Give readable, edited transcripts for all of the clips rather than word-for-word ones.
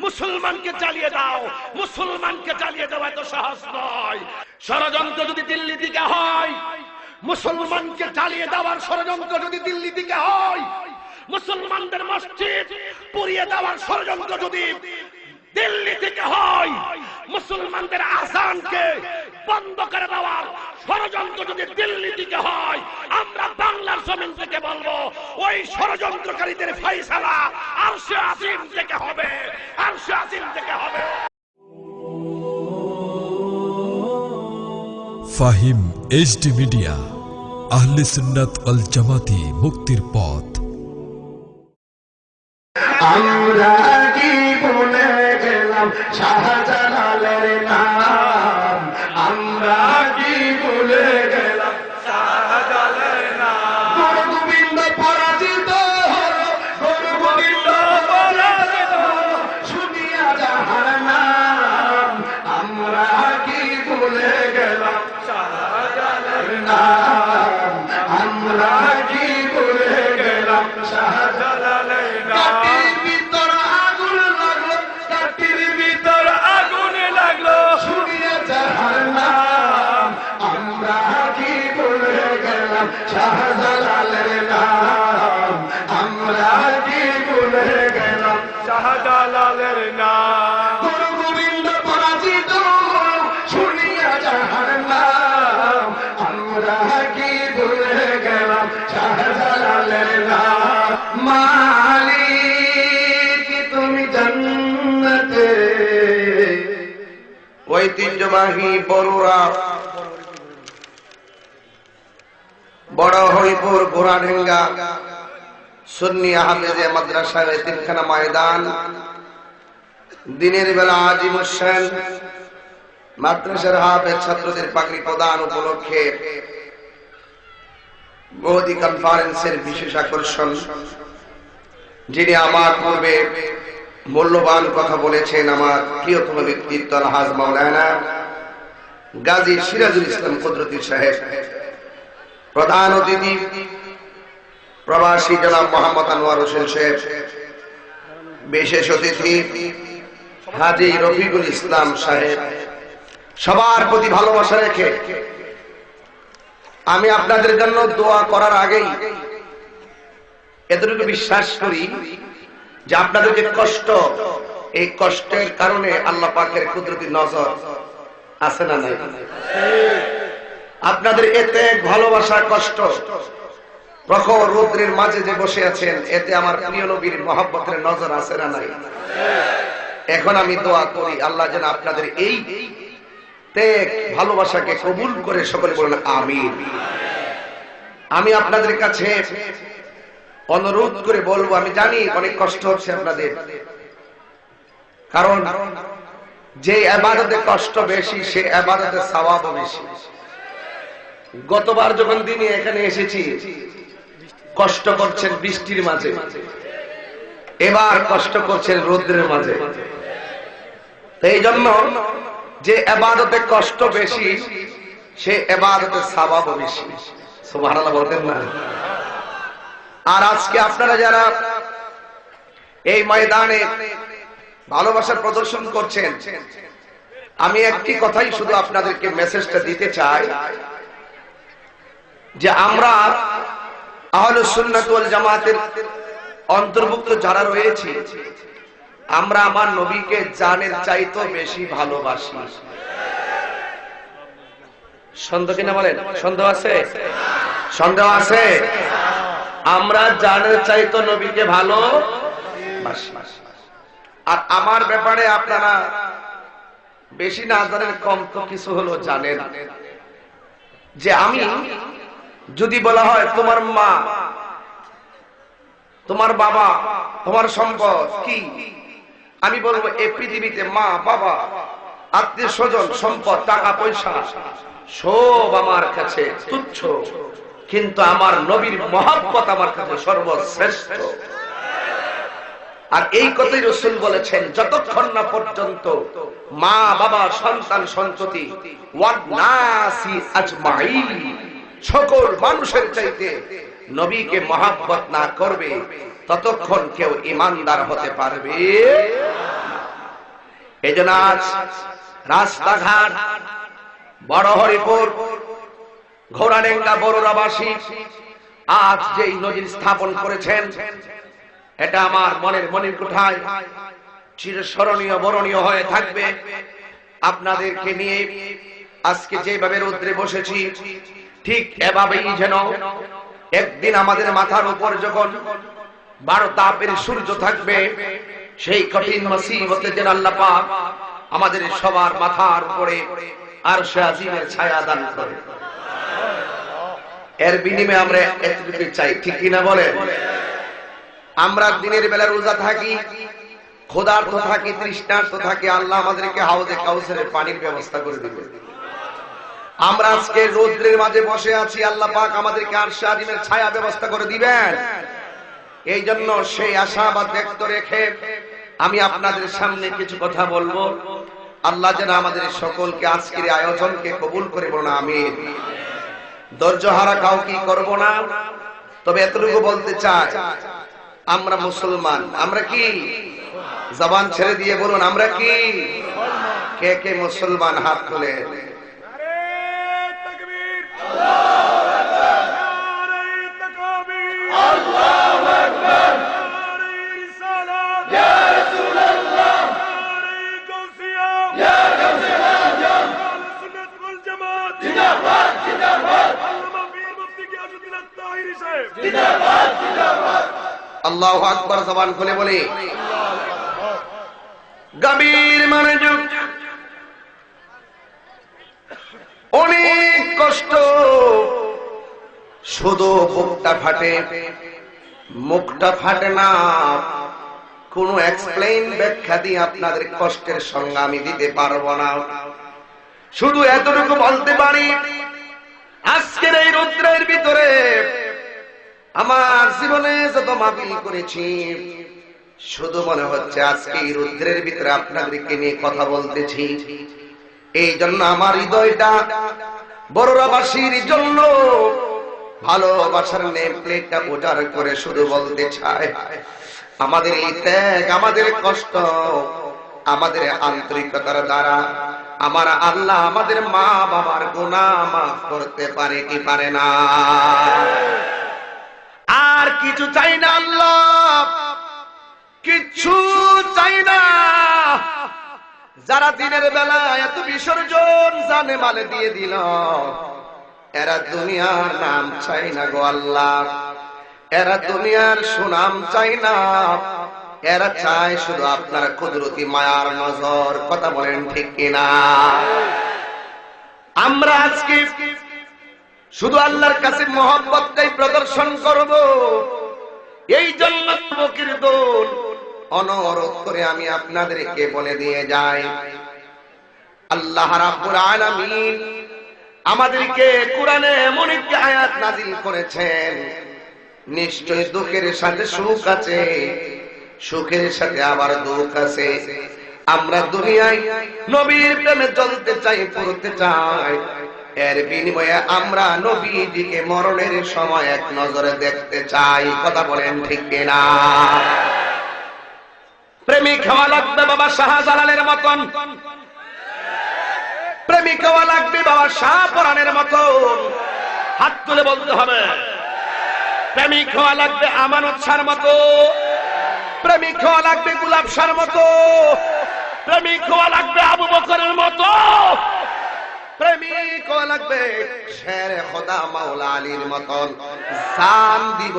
মুসলমানকে জ্বালিয়ে দাও। মুসলমানকে জ্বালিয়ে দেওয়া এত সহজ নয়। ষড়যন্ত্র যদি দিল্লি থেকে হয়, মুসলমানকে জ্বালিয়ে দেওয়ার ষড়যন্ত্র যদি দিল্লি থেকে হয়, মুসলমানদের মসজিদ পুড়িয়ে দেওয়ার ষড়যন্ত্র যদি দিল্লি থেকে হয়, মুসলমানদের আযানকে বন্ধ করে দেওয়ার ষড়যন্ত্র যদি দিল্লি থেকে হয়, আমরা বাংলার জমিন থেকে বলবো ওই ষড়যন্ত্রকারীদের ফয়সালা আরশে আজিম থেকে হবে, আরশে আজিম থেকে হবে। ফাহিম এইচডি মিডিয়া, আহলে সুন্নাত ওয়াল জামাতি, মুক্তির পথ। আমরা কি ভুলে গেলাম শাহজালালের নাম? আমরা কি ভুলে গেলাম শাহজালালের নাম? গুরু গোবিন্দ পরাজিত হলো, গুরু গোবিন্দ পরাজিত হলো, শুনিয়া যাহার নাম। আমরা কি ভুলে গেলাম শাহজালালের নাম? আমরা কি ভুলে গেলাম শাহজালালের নাম? শাহজালালের নাম আমরা কি ভুলে গেলাম শাহজালালের নাম? গুরু গোবিন্দ পরাজিত শুনিয়া যাহার নাম, আমরা কি ভুলে গেলাম শাহজালালের নাম? মালিক তুমি জান্নাতে ঐতিহ্যবাহী বড়ুয়া বড় হরিপুর ঘোড়াঢেঙ্গা সুন্নি হাফেজে মাদ্রাসার এতিমখানা ময়দান, দিনের বেলা আজিম হোসেন মাদ্রাসার হাফেজ ছাত্রদের পাগড়ি প্রদান উপলক্ষে বৌদি কনফারেন্সের বিশেষ আকর্ষণ, যিনি আমার পূর্বে মূল্যবান কথা বলেছেন, আমার প্রিয়তম ব্যক্তিত্ব আলহাজ মাওলানা গাজী সিরাজুল ইসলাম কুদরতি সাহেব, প্রধান অতিথি প্রবাসী জনাব মোহাম্মদ আনোয়ার হোসেন সাহেব, বিশেষ অতিথি হাজী রফিকুল ইসলাম সাহেব, সবার প্রতি ভালোবাসা রেখে আমি আপনাদের জন্য দোয়া করার আগেই এতটুকু বিশ্বাস করি যে আপনাদের যে কষ্ট, এই কষ্টের কারণে আল্লাহ পাকের কুদরতি নজর আছে না নাই? আপনাদের এতে ভালোবাসা, কষ্ট, প্রখর রৌদ্রের মাঝে যে বসে আছেন, এতে আমার প্রিয় নবীর মহব্বতের নজর আছে না নাই? এখন আমি দোয়া করি আল্লাহ যেন আপনাদের এই ত্যাগ ভালোবাসাকে কবুল করে সকলে বলেন আমিন। আমি আপনাদের কাছে অনুরোধ করে বলবো, আমি জানি অনেক কষ্ট হচ্ছে আপনাদের, কারণ যে ইবাদতে কষ্ট বেশি সে ইবাদতে সওয়াবও বেশি। গতবার যখন দিনে এখানে এসেছি কষ্ট করছেন বৃষ্টির মাঝে, এবার কষ্ট করছেন রৌদ্রের মাঝে। এই জন্য যে ইবাদতে কষ্ট বেশি সে ইবাদতে সওয়াবও বেশি। সুবহানাল্লাহ বলতেন না? আর আজকে আপনারা যারা এই ময়দানে ভালোবাসার প্রদর্শন করছেন, আমি একটি কথাই শুধু আপনাদেরকে মেসেজটা দিতে চাই যে আমরা আহলুস সুন্নাত ওয়াল জামাতের অন্তর্ভুক্ত যারা রয়েছে, আমরা আমার নবীকে জানের চাইতে বেশি ভালোবাসি। সন্দেহ কিনা বলেন? সন্দেহ আছে? সন্দেহ আছে? আমরা জানের চাইতে নবীকে ভালোবাসি। আর আমার ব্যাপারে আপনারা বেশি না জানেন, কম তো কিছু হলো জানেন, যে আমি যদি বলা হয় তোমার মা, তোমার বাবা, তোমার সম্পদ কি, আমি বলবো এই পৃথিবীতে মা, বাবা, আত্মীয় স্বজন, সম্পদ, টাকা পয়সা সব আমার কাছে তুচ্ছ, কিন্তু আমার নবীর মহব্বত আমার কাছে সর্বশ্রেষ্ঠ। আর এই কথাই রাসূল বলেছেন, যতক্ষণ না পর্যন্ত মা, বাবা, সন্তান, সন্ততি ওয়ান নাসি আজমাইন, সকল মানুষের চাইতে নবীকে মহব্বত না করবে, ততক্ষণ কেউ ঈমানদার হতে পারবে না। এই জন্য আজ রাস্তাঘাট বড় হরিপুর ঘোড়াডেঙ্গা বড়ুরাবাসী আজ যেই নজির স্থাপন করেছেন, এটা আমার মনের মণিকোঠায় চিরস্মরণীয় বরণীয় হয়ে থাকবে। আপনাদেরকে নিয়ে আজকে যেভাবে রৌদ্রে বসেছি, ঠিক এভাবেই যেন একদিন আমাদের মাথার উপর যখন 12 তাপের সূর্য থাকবে, সেই কঠিন মুসিবতে যেন আল্লাহ পাক আমাদের সবার মাথার উপরে আরশে আজিমের ছায়া দান করে। এর বিনিময়ে আমরা এতটুকু চাই, ঠিক কিনা বলেন? আমরা দিনের বেলা রোজা থাকি, ক্ষুধার্ত থাকি, তৃষ্ণার্ত থাকি, আল্লাহ আমাদেরকে হাউজে কাউসারের পানির ব্যবস্থা করে দিবে। আমরা আজকে রৌদ্রের মাঝে বসে আছি, আল্লাহ পাক আমাদেরকে আরশে আজিমের ছায়া ব্যবস্থা করে দিবেন। এই জন্য সেই আশাবাদ ব্যক্ত রেখে আমি আপনাদের সামনে কিছু কথা বলবো। আল্লাহ যেন আমাদের সকলকে আজকের আয়োজনকে কবুল করে বলুন আমিন। ধৈর্য হারা কাউকে করব না, তবে এতটুকু বলতে চাই, আমরা মুসলমান। আমরা কি? জবান ছেড়ে দিয়ে বলুন আমরা কি? কে কে মুসলমান হাত তুলে? আল্লাহু আকবার। জবান খুলে বলি গভীর মনোযোগ। অনেক কষ্ট, শুধু বুকটা ফাটে, মুখটা ফাটে না। কোন এক্সপ্লেইন ব্যাখ্যা দিয়ে আপনাদের কষ্টের সংজ্ঞা আমি দিতে পারবো না। শুধু এতটুকু বলতে পারি, আজকের এই রৌদ্রের ভিতরে আমার জীবনে যত মাহফিল করেছি, শুধু মনে হচ্ছে আজকে এই রৌদ্রের ভিতরে আপনাদেরকে নিয়ে কথা বলতেছি। এই জন্য আমার হৃদয়টা বড়ুরাবাসীর জন্য ভালোবাসার নেম প্লেটটা উজাড় করে শুধু বলতে চাই, আমাদের এই ত্যাগ, আমাদের কষ্ট, আমাদের আন্তরিকতার দ্বারা আমার আল্লাহ আমাদের মা বাবার গুনাহ মাফ করতে পারে কি পারে না? আর কিছু চাই না আল্লাহ, কিচ্ছু চাই না। যারা দিনের বেলা এত বিসর্জন জানে মালে দিয়ে দিল, এরা দুনিয়ার নাম চাই না গো আল্লাহ, এরা দুনিয়ার সুনাম চাই না, এরা চায় শুধু আপনার কুদরতি মায়ার নজর। কথা বলেন ঠিক কিনা? আমরা আজকে শুধু আল্লাহর কাছে মহব্বতটাই প্রদর্শন করব। এই জন্য বকির দোল অনুরোধ করে আমি আপনাদেরকে বলে দিয়ে যাই, আল্লাহ রাব্বুল আলামিন আমাদেরকে কোরআনে এমন একটি আয়াত নাযিল করেছেন, নিশ্চয় দুঃখের সাথে সুখ আছে, সুখের সাথে আবার দুঃখ আছে। আমরা দুনিয়ায় নবীর প্রেমে চলতে চাই, পড়তে চাই, এর বিনিময়ে আমরা নবীজিকে মরণের সময় এক নজরে দেখতে চাই। কথা বলেন ঠিক কিনা? প্রেমিক হওয়া লাগবে বাবা শাহজালালের মতন, প্রেমিক হওয়া লাগবে বাবা শাহপরানের মতন। হাত তুলে বলতে হবে, প্রেমিক হওয়া লাগবে আমানত শাহর মতো, প্রেমিক হওয়া লাগবে গোলাপ শাহর মতো, প্রেমিক হওয়া লাগবে আবু বকরের মতো, প্রেমিক হওয়া লাগবে শেরে খোদা মাওলা আলীর মতন। জান দিব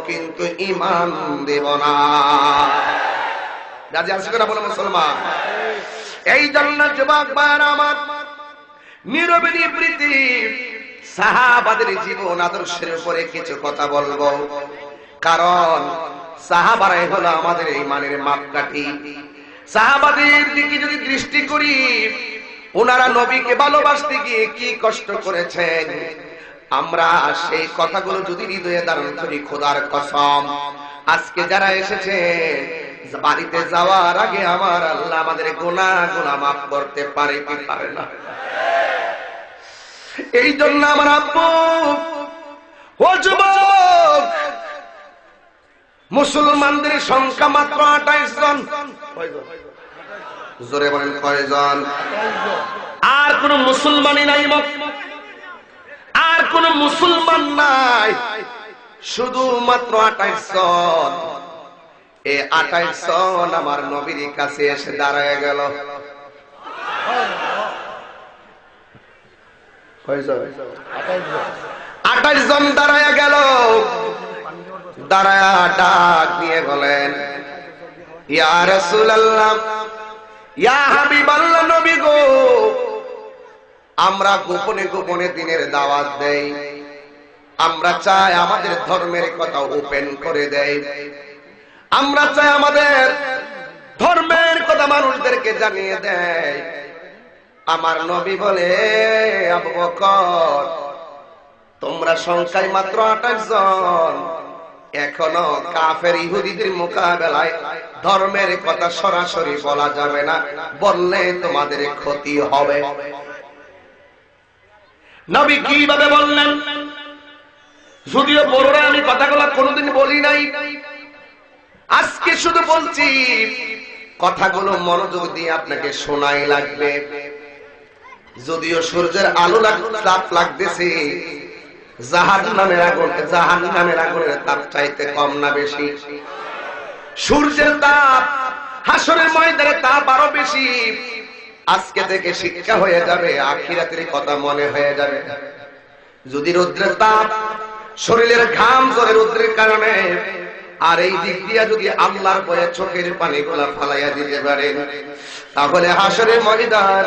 কিন্তু ঈমান দেব না। রাজি আছি কিনা বলো মুসলমান? এই জন্য যুবক ভাইরা আমার, নীরবে নিবৃত্তি সাহাবাদের জীবন আদর্শের উপরে কিছু কথা বলবো, কারণ সাহাবারাই হলো আমাদের ঈমানের মাপকাঠি। সাহাবাদের দিকে যদি দৃষ্টি করি, ওনারা নবীকে ভালোবাসতে গিয়ে কি কষ্ট করেছেন, আমরা সেই কথাগুলো যদি হৃদয়ে ধারণ করি, খোদার কসম আজকে যারা এসেছে বাড়িতে যাওয়ার আগে আমার আল্লাহ আমাদের গুনাহ মাফ করতে পারে কি পারে না? এই জন্য আমার আব্বু, ও যুবক, মুসলমানদের সংখ্যা মাত্র 28 জন। জোরে বলেন কয়জন? আর কোন মুসলমানই নাই, আর কোন মুসলমান নাই, শুধুমাত্র 28 জন। এই 28 জন আমার নবীর কাছে এসে দাঁড়ায় গেল। কয়জন? 28 জন দাঁড়ায় গেল। দাঁড়ায়া ডাক দিয়ে বলেন, ইয়া রাসূলুল্লাহ, ইয়া হাবিবাল্লাহ, নবী গো, আমরা গোপনে গোপনে দিনের দাওয়াত দেই। আমরা চাই আমাদের ধর্মের কথা ওপেন করে দেই। আমরা চাই আমাদের ধর্মের কথা মানুষদেরকে জানিয়ে দেয়। আমার নবী বলে, আবু বকর, তোমরা সংখ্যায় মাত্র 28 জন, এখনো কাফের ইহুদিদের মোকাবেলায় ধর্মের কথা সরাসরি বলা যাবে না, বললে তোমাদের ক্ষতি হবে। নবী কিভাবে বললেন? যদিও বড়রা আমি কথাগুলো কোনোদিন বলি নাই, আজকে শুধু বলছি, কথাগুলো মনোযোগ দিয়ে আপনাকে শোনাই লাগবে। যদিও সূর্যের আলো তাপ লাগতেছে, জাহান্নামের আগুনের তাপ চাইতে কম না বেশি? সূর্যের তাপ, হাসরের ময়দানের তাপ আরো বেশি। আজকে থেকে শিক্ষা হয়ে যাবে, আখিরাতের কথা মনে হয়ে যাবে। যদি রৌদ্রের তাপ, শরীরের ঘাম ঝরে রৌদ্রের কারণে, আর এই দিক দিয়ে যদি আল্লাহর ভয়ে চোখের পানিগুলা ফালাইয়া দিতে পারেন, তাহলে হাসরের ময়দান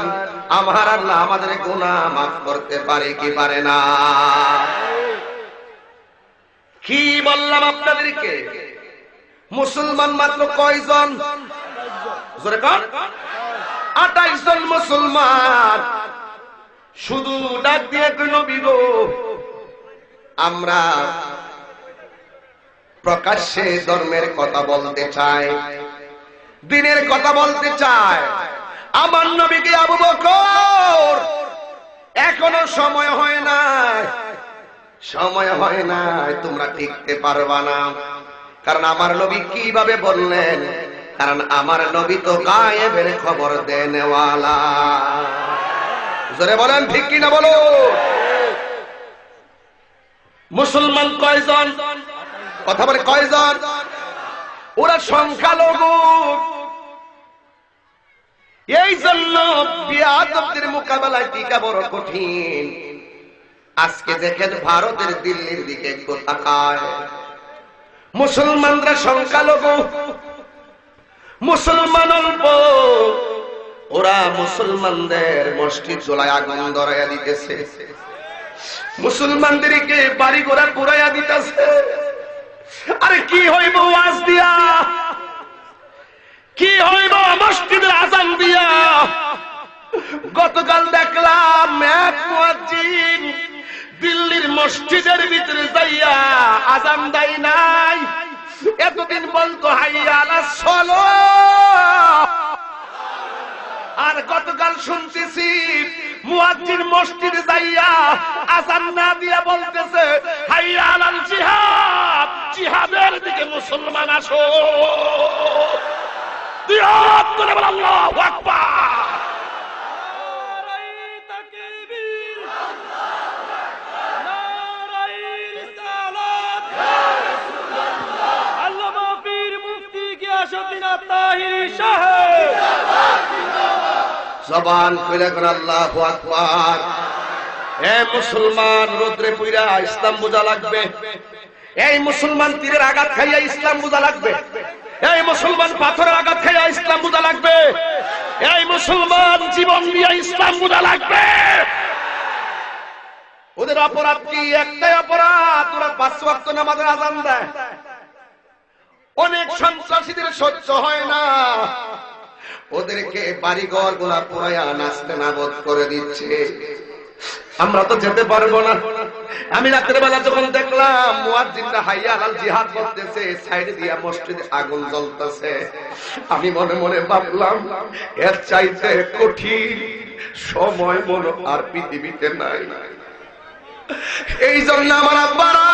আমার আল্লাহ আমাদের গুনাহ মাফ করতে পারে কি পারে না? কি বললাম আপনাদেরকে? মুসলমান মাত্র কয়জন? জোরে কর। 28 জন মুসলমান। শুধু ডাক দিয়ে কই, নবী গো, আমরা প্রকাশ্যে ধর্মের কথা বলতে চাই, দিনের কথা বলতে চাই। আমার নবীকে, আবু বকর, এখনো সময় হয় নাই, সময় হয় নাই, তোমরা টিকতে পারবা না। কারণ আমার নবী কিভাবে বললেন? কারণ আমার নবী তো গায়েবের খবর দেনেওয়ালা। জোরে বলেন ঠিক কিনা বলো? মুসলমান কয়জন? কথা বলে কয়জন? ওরা সংখ্যালঘু। এই জন্য বিয়াদবদের মোকাবেলায় টিকা বড় কঠিন। আজকে দেখেন ভারতের দিল্লির দিকে একটু তাকায়, মুসলমানরা সংখ্যালঘু, মুসলমান অল্প। ওরা মুসলমানদের মসজিদ চুলায় আগুন ধরাইয়া দিতেছে, মুসলমানদেরকে বাড়ি ঘোড়া পুরাইয়া দিতেছে। আরে কি হইব ওয়াজ দিয়া? কি হইব মসজিদের আজান দিয়া? গতকাল দেখলাম এক মুয়াজ্জিন দিল্লির মসজিদের ভিতরে যাইয়া আজান দেয় নাই। এতদিন বলতো হাইয়া আলাস সালাহ, আর গতকাল শুনতেছি মুয়াজ্জিন মসজিদে যাইয়া আজান না দিয়া বলতেছে হাইয়া আলাল জিহাদ, জিহাদের দিকে মুসলমান আসো। জিহাদ করে বল আল্লাহু আকবার। জবান খুলে কোন আল্লাহু আকবার। এ মুসলমান, রোদ্রে পুইরা ইসলাম বোঝা লাগবে। এই মুসলমান তীরের আঘাত খাইয়া ইসলাম বোঝা লাগবে। এই মুসলমান পাথরের আঘাত খাইয়া ইসলাম বোঝা লাগবে। এই মুসলমান জীবন দিয়ে ইসলাম বোঝা লাগবে। ওদের অপরাধ কি? একটাই অপরাধ, ওরা 5 ওয়াক্ত নামাজের আযান দেয়। অনেক সন্ত্রাসীদের সহ্য হয় না, ওদেরকে বাড়িঘর গুলা পুরাইয়া নাস্তে নাবদ করে দিচ্ছে। আমরা তো যেতে পারবো না। আমি রাতের বেলা যখন দেখলাম মুয়াজ্জিনরা হাইয়া আলাল জিহাদ বলতেছে, সাইড দিয়া মসজিদে আগুন জ্বলতেছে, আমি মনে মনে ভাবলাম এর চাইতে কঠিন সময় মনে আর পৃথিবীতে নাই। এই জন্য আমার আব্বারা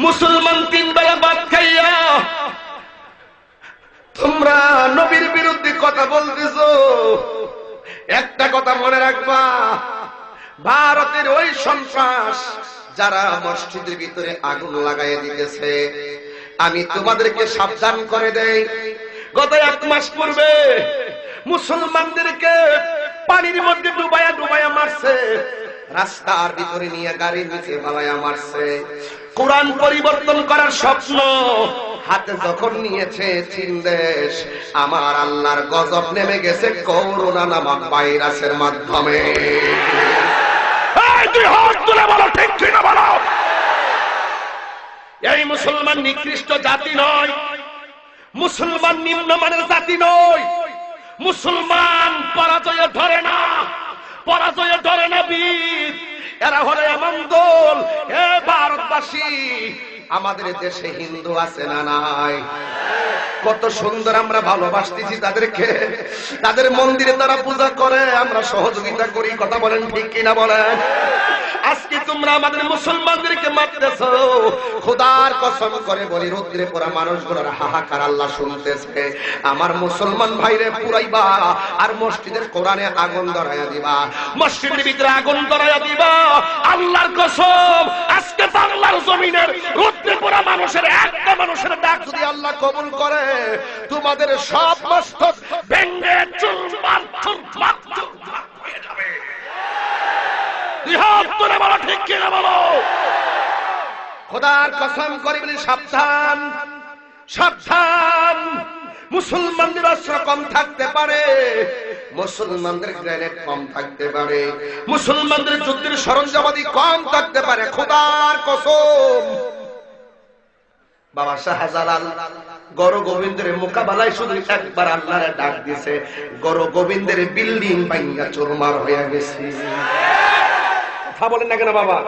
মুসলমান 3 বেলা ভাত খাইয়া তোমরা নবীর বিরুদ্ধে কথা বলতেছো, একটা কথা মনে রাখবা, ভারতের ওই সন্ত্রাস যারা মসজিদের ভিতরে আগুন লাগাই দিতেছে, আমি তোমাদেরকে সাবধান করে দেই, গত 1 মাস পূর্বে মুসলমানদেরকে পানির মধ্যে ডুবায়া ডুবায়া মারছে, রাস্তার ভিতরে নিয়ে গাড়ি নিচে বালায়া মারছে। কোরআন পরিবর্তন করার স্বপ্ন হাতে যখন নিয়েছে চীন দেশ, আমার আল্লাহর গজব নেমে গেছে করোনা নামক ভাইরাসের মাধ্যমে। তুই হাত তুলে বলো ঠিক ঠিক না বলো। এই মুসলমান নিকৃষ্ট জাতি নয়, মুসলমান নিম্নমানের জাতি নয়, মুসলমান পরাজয়ে ধরে না, পরাজয়ে ধরে না বীর, এরা হলো এমন দল। হে ভারতবাসী, আমাদের দেশে হিন্দু আছে না নাই? কত সুন্দর আমরা ভালোবাসতেছি তাদেরকে, তাদের মন্দিরে তারা পূজা করে, আমরা সহযোগিতা করি, কথা বলেন ঠিক কিনা বলেন? আজকে তোমরা আমাদের মুসলমানদেরকে মারতেছো, খোদার কসম করে বলি, রৌদ্রে পোড়া মানুষগুলোর হাহাকার আল্লাহ শুনতেছে। আমার মুসলমান ভাইরে পুরাইবা আর মসজিদের কোরআনে আগুন ধরাইয়া দিবা, মসজিদের ভিতরে আগুন ধরাইয়া দিবা। আল্লাহর কসম, আজকে বাংলার জমিনের রৌদ্রে পোড়া মানুষের একটা মানুষের ডাক যদি আল্লাহ কবুল করে, তোমাদের সব মস্তক ভেঙে চুরমার চুরমার হয়ে যাবে। ঠিক কিনা বলো? খোদার কসম করে বলি, সাবধান সাবধান। মুসলমানদের অস্ত্র কম থাকতে পারে, মুসলমানদের গ্রেনেড কম থাকতে পারে, মুসলমানদের যুদ্ধের সরঞ্জামাদি কম থাকতে পারে, খোদার কসম। বাবা শাহজালাল গৌর গোবিন্দের মোকাবেলায় শুধু একবার আল্লাহর ডাক দিয়েছে, গৌর গোবিন্দের বিল্ডিং ভাঙা চুরমার হয়ে গেছে। কথা বলেন না কেন বাবা?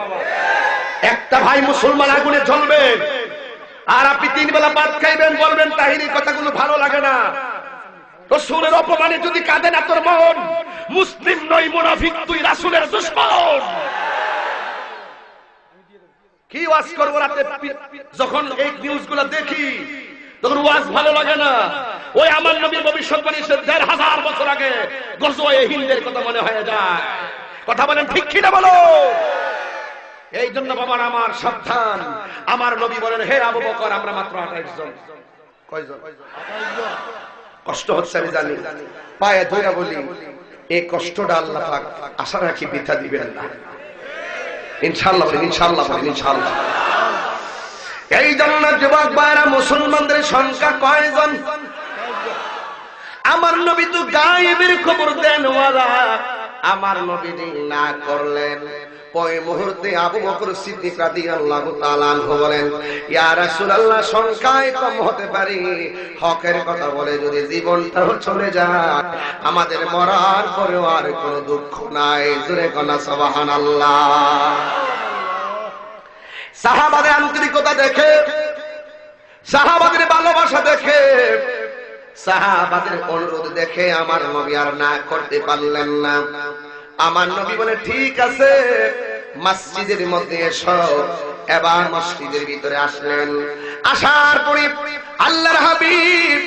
একটা ভাই মুসলমান আগুনে জ্বলবে আর আপনি 3 বেলা ভাত খাইবেন, বলবেন তাহিরি কথাগুলো ভালো লাগে না। রাসূলের অপমানে যদি কাঁদে না তোর মন, মুসলিম নই মুনাফিক, তুই রাসূলের দুশমন। কি ওয়াজ করবো রাতে যখন এই নিউজগুলো দেখি, তখন ওয়াজ ভালো লাগে না। ওই আমার নবীর ভবিষ্যৎবাণী 1500 বছর আগে গজওয়ে হিন্দের কথা মনে হয়ে যায়। কথা বলেন ঠিক কিনা বলো? এই জন্য বাবার আমার সাবধান। আমার নবী বলেন, হে আবু বকর, আমরা মাত্র 28 জন। কয়জন? কষ্ট হচ্ছে আমি জানি, পায়ে ধরে বলি, এই কষ্টটা আল্লাহ পাক আশা রাখি বৃথা দিবেন না, ইনশাআল্লাহ বলেন, ইনশাআল্লাহ বলেন, ইনশাআল্লাহ। এই জন্য যুবক ভাইরা, মুসলমানদের সংখ্যা কয়জন? আমার নবী তো গায়েবের খবর দেন ওয়ালা, আমার নবী না করলেন। ওই মুহূর্তে আবু বকর সিদ্দিক রাদিয়াল্লাহু তাআলা আনহু বলেন, ইয়া রাসূলুল্লাহ, সংখ্যায় কম হতে পারি, হকের কথা বলে যদি জীবনটাও চলে যায়, আমাদের মরার পরেও আর কোনো দুঃখ নাই। জোরে কোনা সুবহানাল্লাহ। সাহাবাদের আন্তরিকতা দেখে, সাহাবাদের ভালোবাসা দেখে, সাহাবাদের অনুরোধ দেখে আমার নবী আর না করতে পারলেন না। আমার নবী বলে, ঠিক আছে, মসজিদের মধ্যে এসো। এবার মসজিদের ভিতরে আসলেন। আসার পরে আল্লাহর হাবিব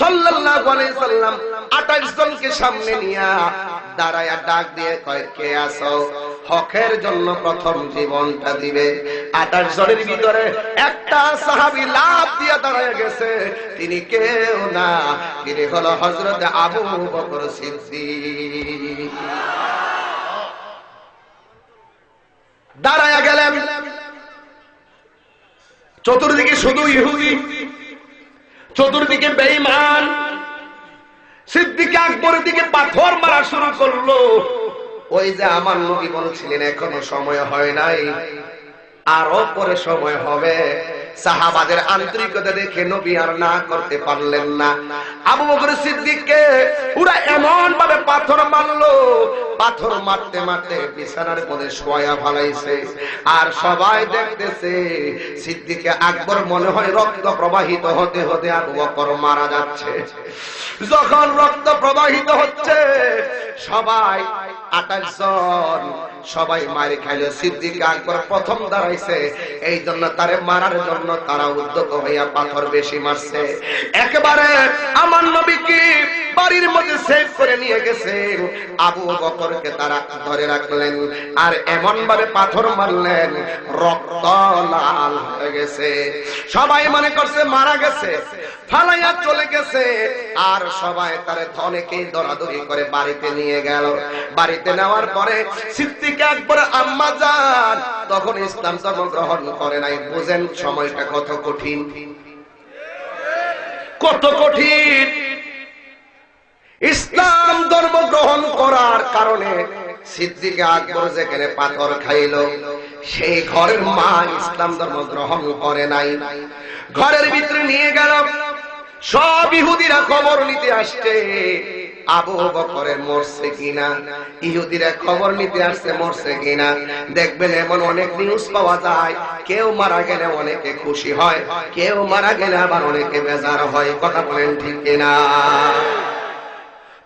সাল্লাল্লাহু আলাইহি সাল্লাম 28 জনকে সামনে নিয়ে দাঁড়ায়া ডাক দিয়ে কয়, কে আছো? হকের জন্য প্রথম জীবনটা দিবে। 28 জনের ভিতরে একটা সাহাবী লাফ দিয়ে দাঁড়ায় গেছে। তিনি কেউ না, তিনি হলো হযরত আবু বকর সিদ্দিক। দাঁড়ায়া গেলেন। চতুর্দিকে শুধু ইহুদি, চতুর্দিকে বেঈমান। সিদ্দিক আকবরের দিকে পাথর মারা শুরু করলো। ওই যে আমার নবী বলছিলেন, এখনো সময় হয় নাই, আরো পরে সময় হবে। সাহাবাদের আন্তরিকতা দেখে নবী আর না করতে পারলেন না। আবু বকর সিদ্দিককে ওরা এমন ভাবে পাথর মারলো, পাথর মারতে মারতে বিছানার মধ্যে শোয়া ফেলাইছে। আর সবাই দেখতেছে, সিদ্দিকে আকবর মনে হয় রক্ত প্রবাহিত হতে হতে আবু বকর মারা যাচ্ছে। যখন রক্ত প্রবাহিত হচ্ছে, সবাই 28 জন সবাই মারি খাইল। সিদ্দিক আকবর প্রথম দাঁড়াইছে, এই জন্য তারে মারার জন্য জন্য তারা উদ্যত হইয়া পাথর বেশি মারছে। একেবারে আমার নবীকে বাড়ির মধ্যে সেভ করে নিয়ে গেছে। আবু বকরকে তারা ধরে রাখলেন আর এমন ভাবে পাথর মারলেন রক্ত লাল হয়ে গেছে। সবাই মনে করছে মারা গেছে, ফালাইয়া চলে গেছে। আর সবাই তারে অনেকেই দৌড়াদৌড়ি করে বাড়িতে নিয়ে গেল। বাড়িতে নেওয়ার পরে সিদ্দিক আকবর আম্মা যান তখন ইসলাম ধর্ম গ্রহণ করে নাই। বুঝেন সময়টা কত কঠিন, কত কঠিন। ইসলাম ধর্ম গ্রহণ করার কারণে সিদ্দিক আকবর যেখানে পাথর খাইল সেই ঘরের মা ইসলাম ধর্ম গ্রহণ করে নাই। ঘরের ভিতরে নিয়ে গেল, সব ইহুদিরা খবর নিতে আসছে আবু বকরের মরছে কিনা। ইহুদিরা খবর নিতে আসছে মরছে কিনা। দেখবেন এমন অনেক নিউজ পাওয়া যায়, কেউ মারা গেলে অনেকে খুশি হয়, কেউ মারা গেলে আবার অনেকে বেজার হয়। কথা বলেন ঠিক কিনা?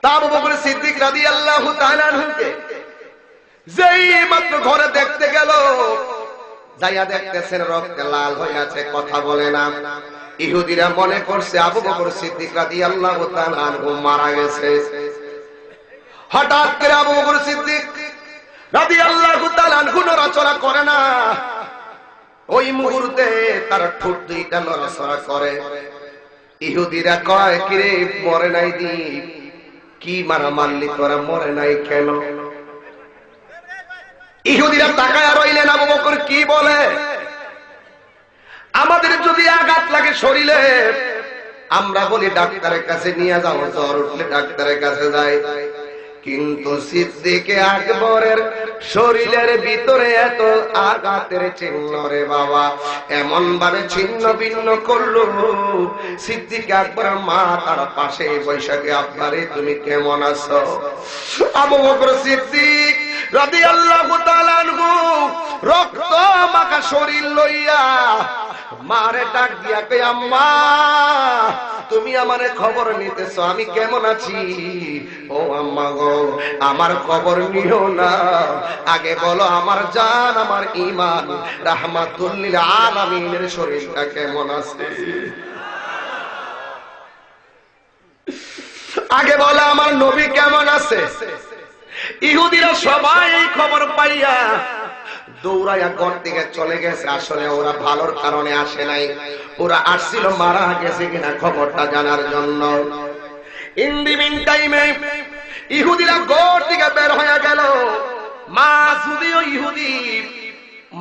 তা আবু বকর সিদ্দিক রাদিয়াল্লাহু তাআলা আনহুকে যেই মাত্র ঘরে দেখতে গেল, যাইয়া দেখতেছেন রক্তে লাল হয়ে আছে, কথা বলে না। ইহুদিরা মনে করছে আবু বকর সিদ্দিক রাদিয়াল্লাহু তাআলা আনহু মারা গেছে। হঠাৎ করে আবু বকর সিদ্দিক রাদিয়াল্লাহু তাআলা আনহু নড়াচড়া করে না। ওই মুহূর্তে তার ঠোঁট দুইটা নড়াচড়া করে। ইহুদিরা কয়, কিরে মরে নাই দি, কি মারা মারলি তোরা, মরে নাই কেন? ইহুদিরা তাকায়া রইলেন, আবু বকর কি বলে? আমাদের যদি আঘাত লাগে শরীরে আমরা বলি ডাক্তারের কাছে নিয়ে যাও, জ্বর উঠলে ডাক্তারের কাছে যাই। কিন্তু সিদ্দিক আকবরের শরীরের ভিতরে এত আঘাতের চিহ্ন রে বাবা, এমন ভাবে ছিন্ন ভিন্ন করলো। সিদ্দিক আকবরের মা তার পাশে বৈশাখে, আপনারে তুমি কেমন আছো? আবু বকর সিদ্দিক রাদিয়াল্লাহু তাআলা আনহু রক্ত মাখা শরীর লইয়া মারে ডাক দিয়া কই, আম্মা তুমি আমারে খবর নিতেছ আমি কেমন আছি? ও আম্মা গো, আমার খবর নিও না, আগে বলো আমার জান, আমার ঈমান রাহমাতুল লিল আলামিনের শরীরটা কেমন আছে? আগে বলো আমার নবী কেমন আছে? ইহুদিরা সবাই এই খবর পাইয়া দৌড়াইয়া ঘর থেকে চলে গেছে। আসলে ওরা ভালোর কারণে আসে নাই, ওরা আসছিল মারা গেছে কিনা খবরটা জানার জন্য। ইন দি মিন টাইমে ইহুদিরা ঘর থেকে বের হয়ে গেল। মা যদিও ইহুদি,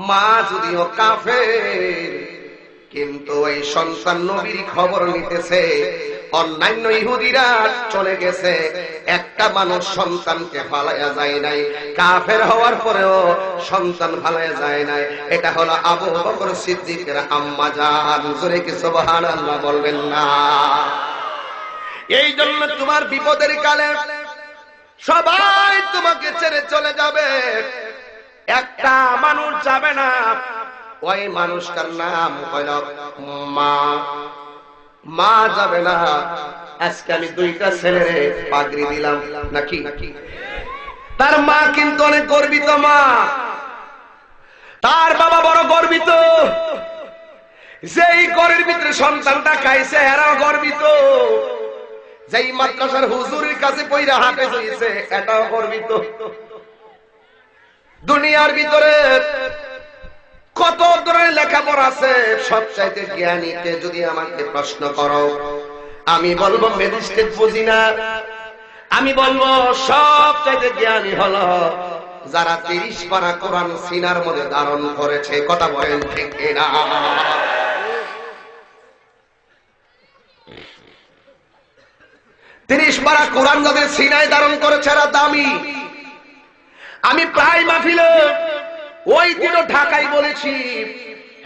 মা যদিও কাফের, কিন্তু এই সন্তান নবীর খবর নিতেছে। অন্যান্য ইহুদিরা চলে গেছে, একটা মানুষ সন্তানকে ফালাইয়া যায় নাই। কাফের হওয়ার পরেও সন্তান ফালাইয়া যায় নাই। এটা হলো আবু বকর সিদ্দিকের আম্মা জান। জোরে কি সুবহানাল্লাহ বলবেন না? এই জন্য তোমার বিপদের কালে সবাই তোমাকে ছেড়ে চলে যাবে, একটা মানুষ যাবে না। ওই মানুষটার নাম হলো মা। মা যাবে না। আজকে আমি দুইটা ছেলেরে পাগড়ি দিলাম নাকি, তার মা কিন্তু অনেক গর্বিত মা, তার বাবা বড় গর্বিত। যেই ঘরের ভিতরে সন্তানটা খাইছে এরাও গর্বিত, যেই মাদ্রাসার হুজুরের কাছে পয়রা হাফেজ হইছে এটাও গর্বিত। দুনিয়ার ভিতরে কত ধরনের লেখাপড়া আছে, সবচাইতে জ্ঞানীকে যদি আমাকে প্রশ্ন করো আমি বলবো ম্যাজিস্ট্রেট বুঝি না। আমি বলবো সবচাইতে জ্ঞানী হলো যারা 30 পারা কোরআন সিনার মধ্যে ধারণ করেছে। কথা বলেন ঠিক কিনা? 30 পারা কোরআন যাদের সিনায় ধারণ করেছে এরা দামি। আমি প্রায় মাহফিলে ওই দিনও ঢাকায় বলেছি,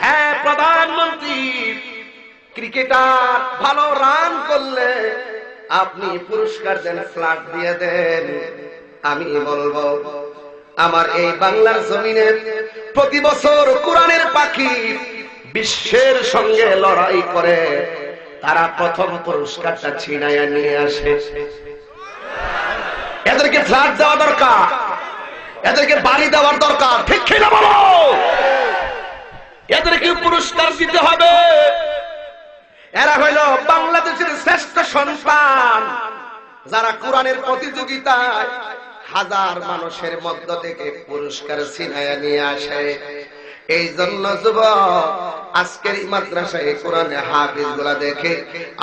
হ্যাঁ প্রধানমন্ত্রী ক্রিকেটার ভালো রান করলে আপনি পুরস্কার দেন, ফ্ল্যাট দিয়ে দেন। আমি বলবো আমার এই বাংলার জমিনে প্রতি বছর কোরআনের পাখি বিশ্বের সঙ্গে লড়াই করে, তারা প্রথম পুরস্কারটা ছিনাইয়া নিয়ে আসে। এদেরকে ফ্ল্যাট দেওয়া দরকার, এদেরকে বাড়ি দেওয়ার দরকার, ঠিক কিনা বলো? এদেরকে পুরস্কার দিতে হবে। এরা হইল বাংলাদেশের শ্রেষ্ঠ সন্তান, যারা কোরআনের প্রতিযোগিতায় হাজার মানুষের মধ্য থেকে পুরস্কার ছিনাইয়া নিয়ে আসে। এই জন্য যুবক, আজকের এই মাদ্রাসায় কোরআনে হাফিজ গুলা দেখে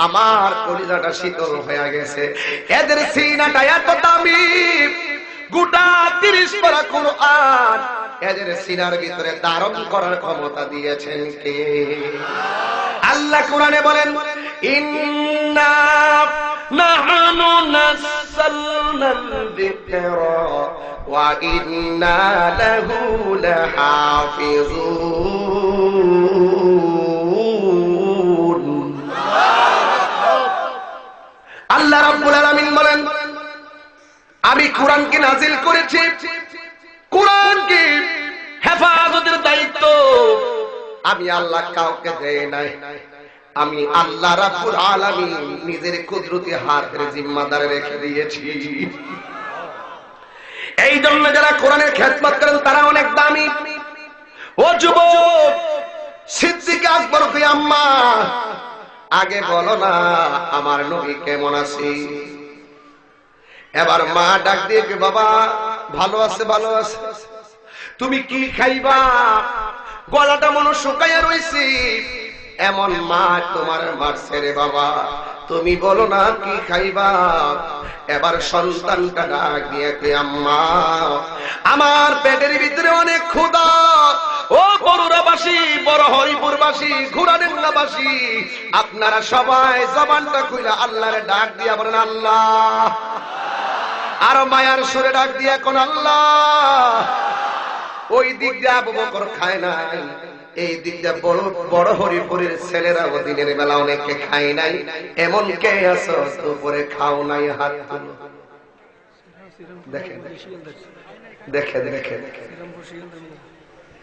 আমার কলিজাটা শীতল হয়ে গেছে। এদের সিনাটা এত দামি, গোটা 30 পারা কোরআন এদের সিনার ভিতরে ধারণ করার ক্ষমতা দিয়েছেন কে? আল্লাহ কোরআনে বলেন, ইন্না নাহনু নাযালনাল যিকরা ওয়া ইন্না লাহু লাহাফিজুন। আল্লাহ রাব্বুল আলামিন বলেন, আমি কোরআনকে নাজিল করেছি, কোরআনকে হেফাজতের দায়িত্ব আমি আল্লাহ কাউকে দেই নাই। আমি আল্লাহ রাব্বুল আলামিন নিজের কুদরতি হাতের জিম্মাদার রেখে দিয়েছি। এই জন্য যারা কোরআনের খেদমত করেন তারা অনেক দামি। ও যুবক, সিদ্দিক আকবর কে আম্মা আগে বলো না আমার নবী কেমন আছে। এবার মা ডাক দিয়ে, বাবা ভালো আছে, ভালো আছে। তুমি কি খাইবা? গলাটা মনে শুকাইয়া রয়েছে। এমন মা তোমার মারছে রে বাবা, তুমি বলো না কি খাইবা। এবার সন্তানটা ডাক দিয়ে, আম্মা আমার পেটের ভিতরে অনেক ক্ষুধা। ও বড়ুরাবাসী, বড় হরিপুরবাসী, ঘোড়াডাঙ্গাবাসী, আপনারা সবাই জবানটা খুইলা আল্লাহরে ডাক দিয়া বলেন আল্লাহ। আর মায়ার সুরে ডাক দিয়া কোন আল্লাহ। ওই দিক দিয়ে আবু বকর খায় নাই, এই দিক দিয়ে বড় বড় হরিপুরের ছেলেরা ও দিনের বেলা অনেকে খায় নাই। এমন কে আছো উপরে খাও নাই? হাত তুলো। দেখেন দেখেন দেখেন,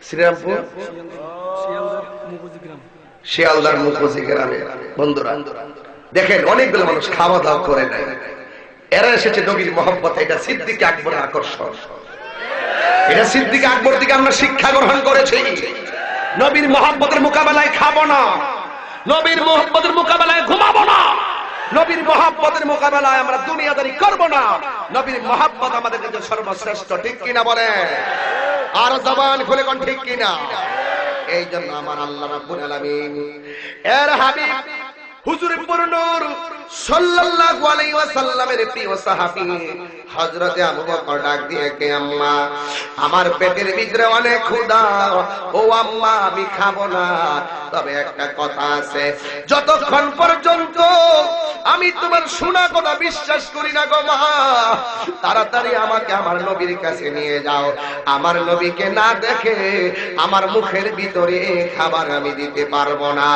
শ্রীরামপুর শিয়ালদার মুখোজি গ্রামে বন্ধুরা দেখেন অনেকগুলো মানুষ খাওয়া দাওয়া করে নাই। এরা এসেছে নবীর মহব্বত। এটা সিদ্দিক আকবরের আকর্ষণ। এটা সিদ্দিক আকবর থেকে আমরা শিক্ষা গ্রহণ করেছি। নবীর মহব্বতের মোকাবেলায় খাবো না, নবীর মহব্বতের মোকাবেলায় ঘুমাবো না, নবীর মহব্বতের মোকাবেলায় আমরা দুনিয়াদারি করব না। নবীর মহব্বত আমাদের কাছে সর্বশ্রেষ্ঠ, ঠিক কিনা বলে? আর জবান খুলে কোন ঠিক কিনা? এই জন্য আমার আল্লাহ রাব্বুল আলামিন এর হাবিব হুজুর পুরনূর সাল্লাল্লাহু আলাইহি ওয়াসাল্লামের প্রিয় সাহাবী হযরতে আবু বকর ডাক দিয়ে, কে আম্মা আমার পেটের ভিতরে অনেক ক্ষুধা। ও আম্মা আমি খাবো না, তবে একটা কথা আছে, যতক্ষণ পর্যন্ত আমি তোমার শোনা কথা বিশ্বাস করি না গো মা, তাড়াতাড়ি আমাকে আমার নবীর কাছে নিয়ে যাও। আমার নবীকে না দেখে আমার মুখের ভিতরে খাবার আমি দিতে পারবো না।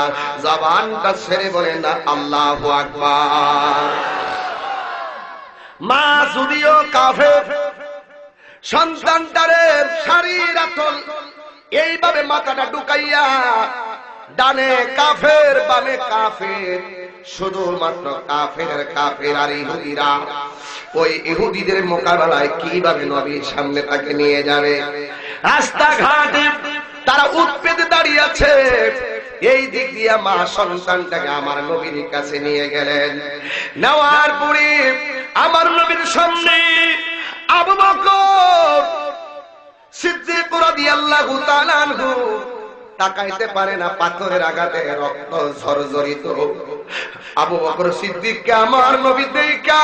জবানটা ছেড়ে বলেন না আল্লাহু আকবার। মা যদিও কাফের, সন্তানটারে শাড়ির আঁচল এইভাবে মাথাটা ঢুকাইয়া, ডানে কাফের বামে কাফের, শুধুমাত্র কাফের কাফের আর ইহুদিরা। ওই ইহুদিদের মোকাবেলায় কিভাবে নবীর সামনে তাকে নিয়ে যাবে? রাস্তাঘাটে তারা উৎপেতে দাঁড়িয়ে আছে। এই দিক দিয়ে মা সন্তানটাকে আমার নবীর কাছে নিয়ে গেলেন। নেওয়ার পরে আমার নবীর সামনে আবু বকর সিদ্দিক রাদিয়াল্লাহু তাআলা আনহু তাকাইতে পারে না, পাথরের আঘাতে রক্ত ঝরঝরিত। আবু বকর সিদ্দিককে আমার নবী দেখা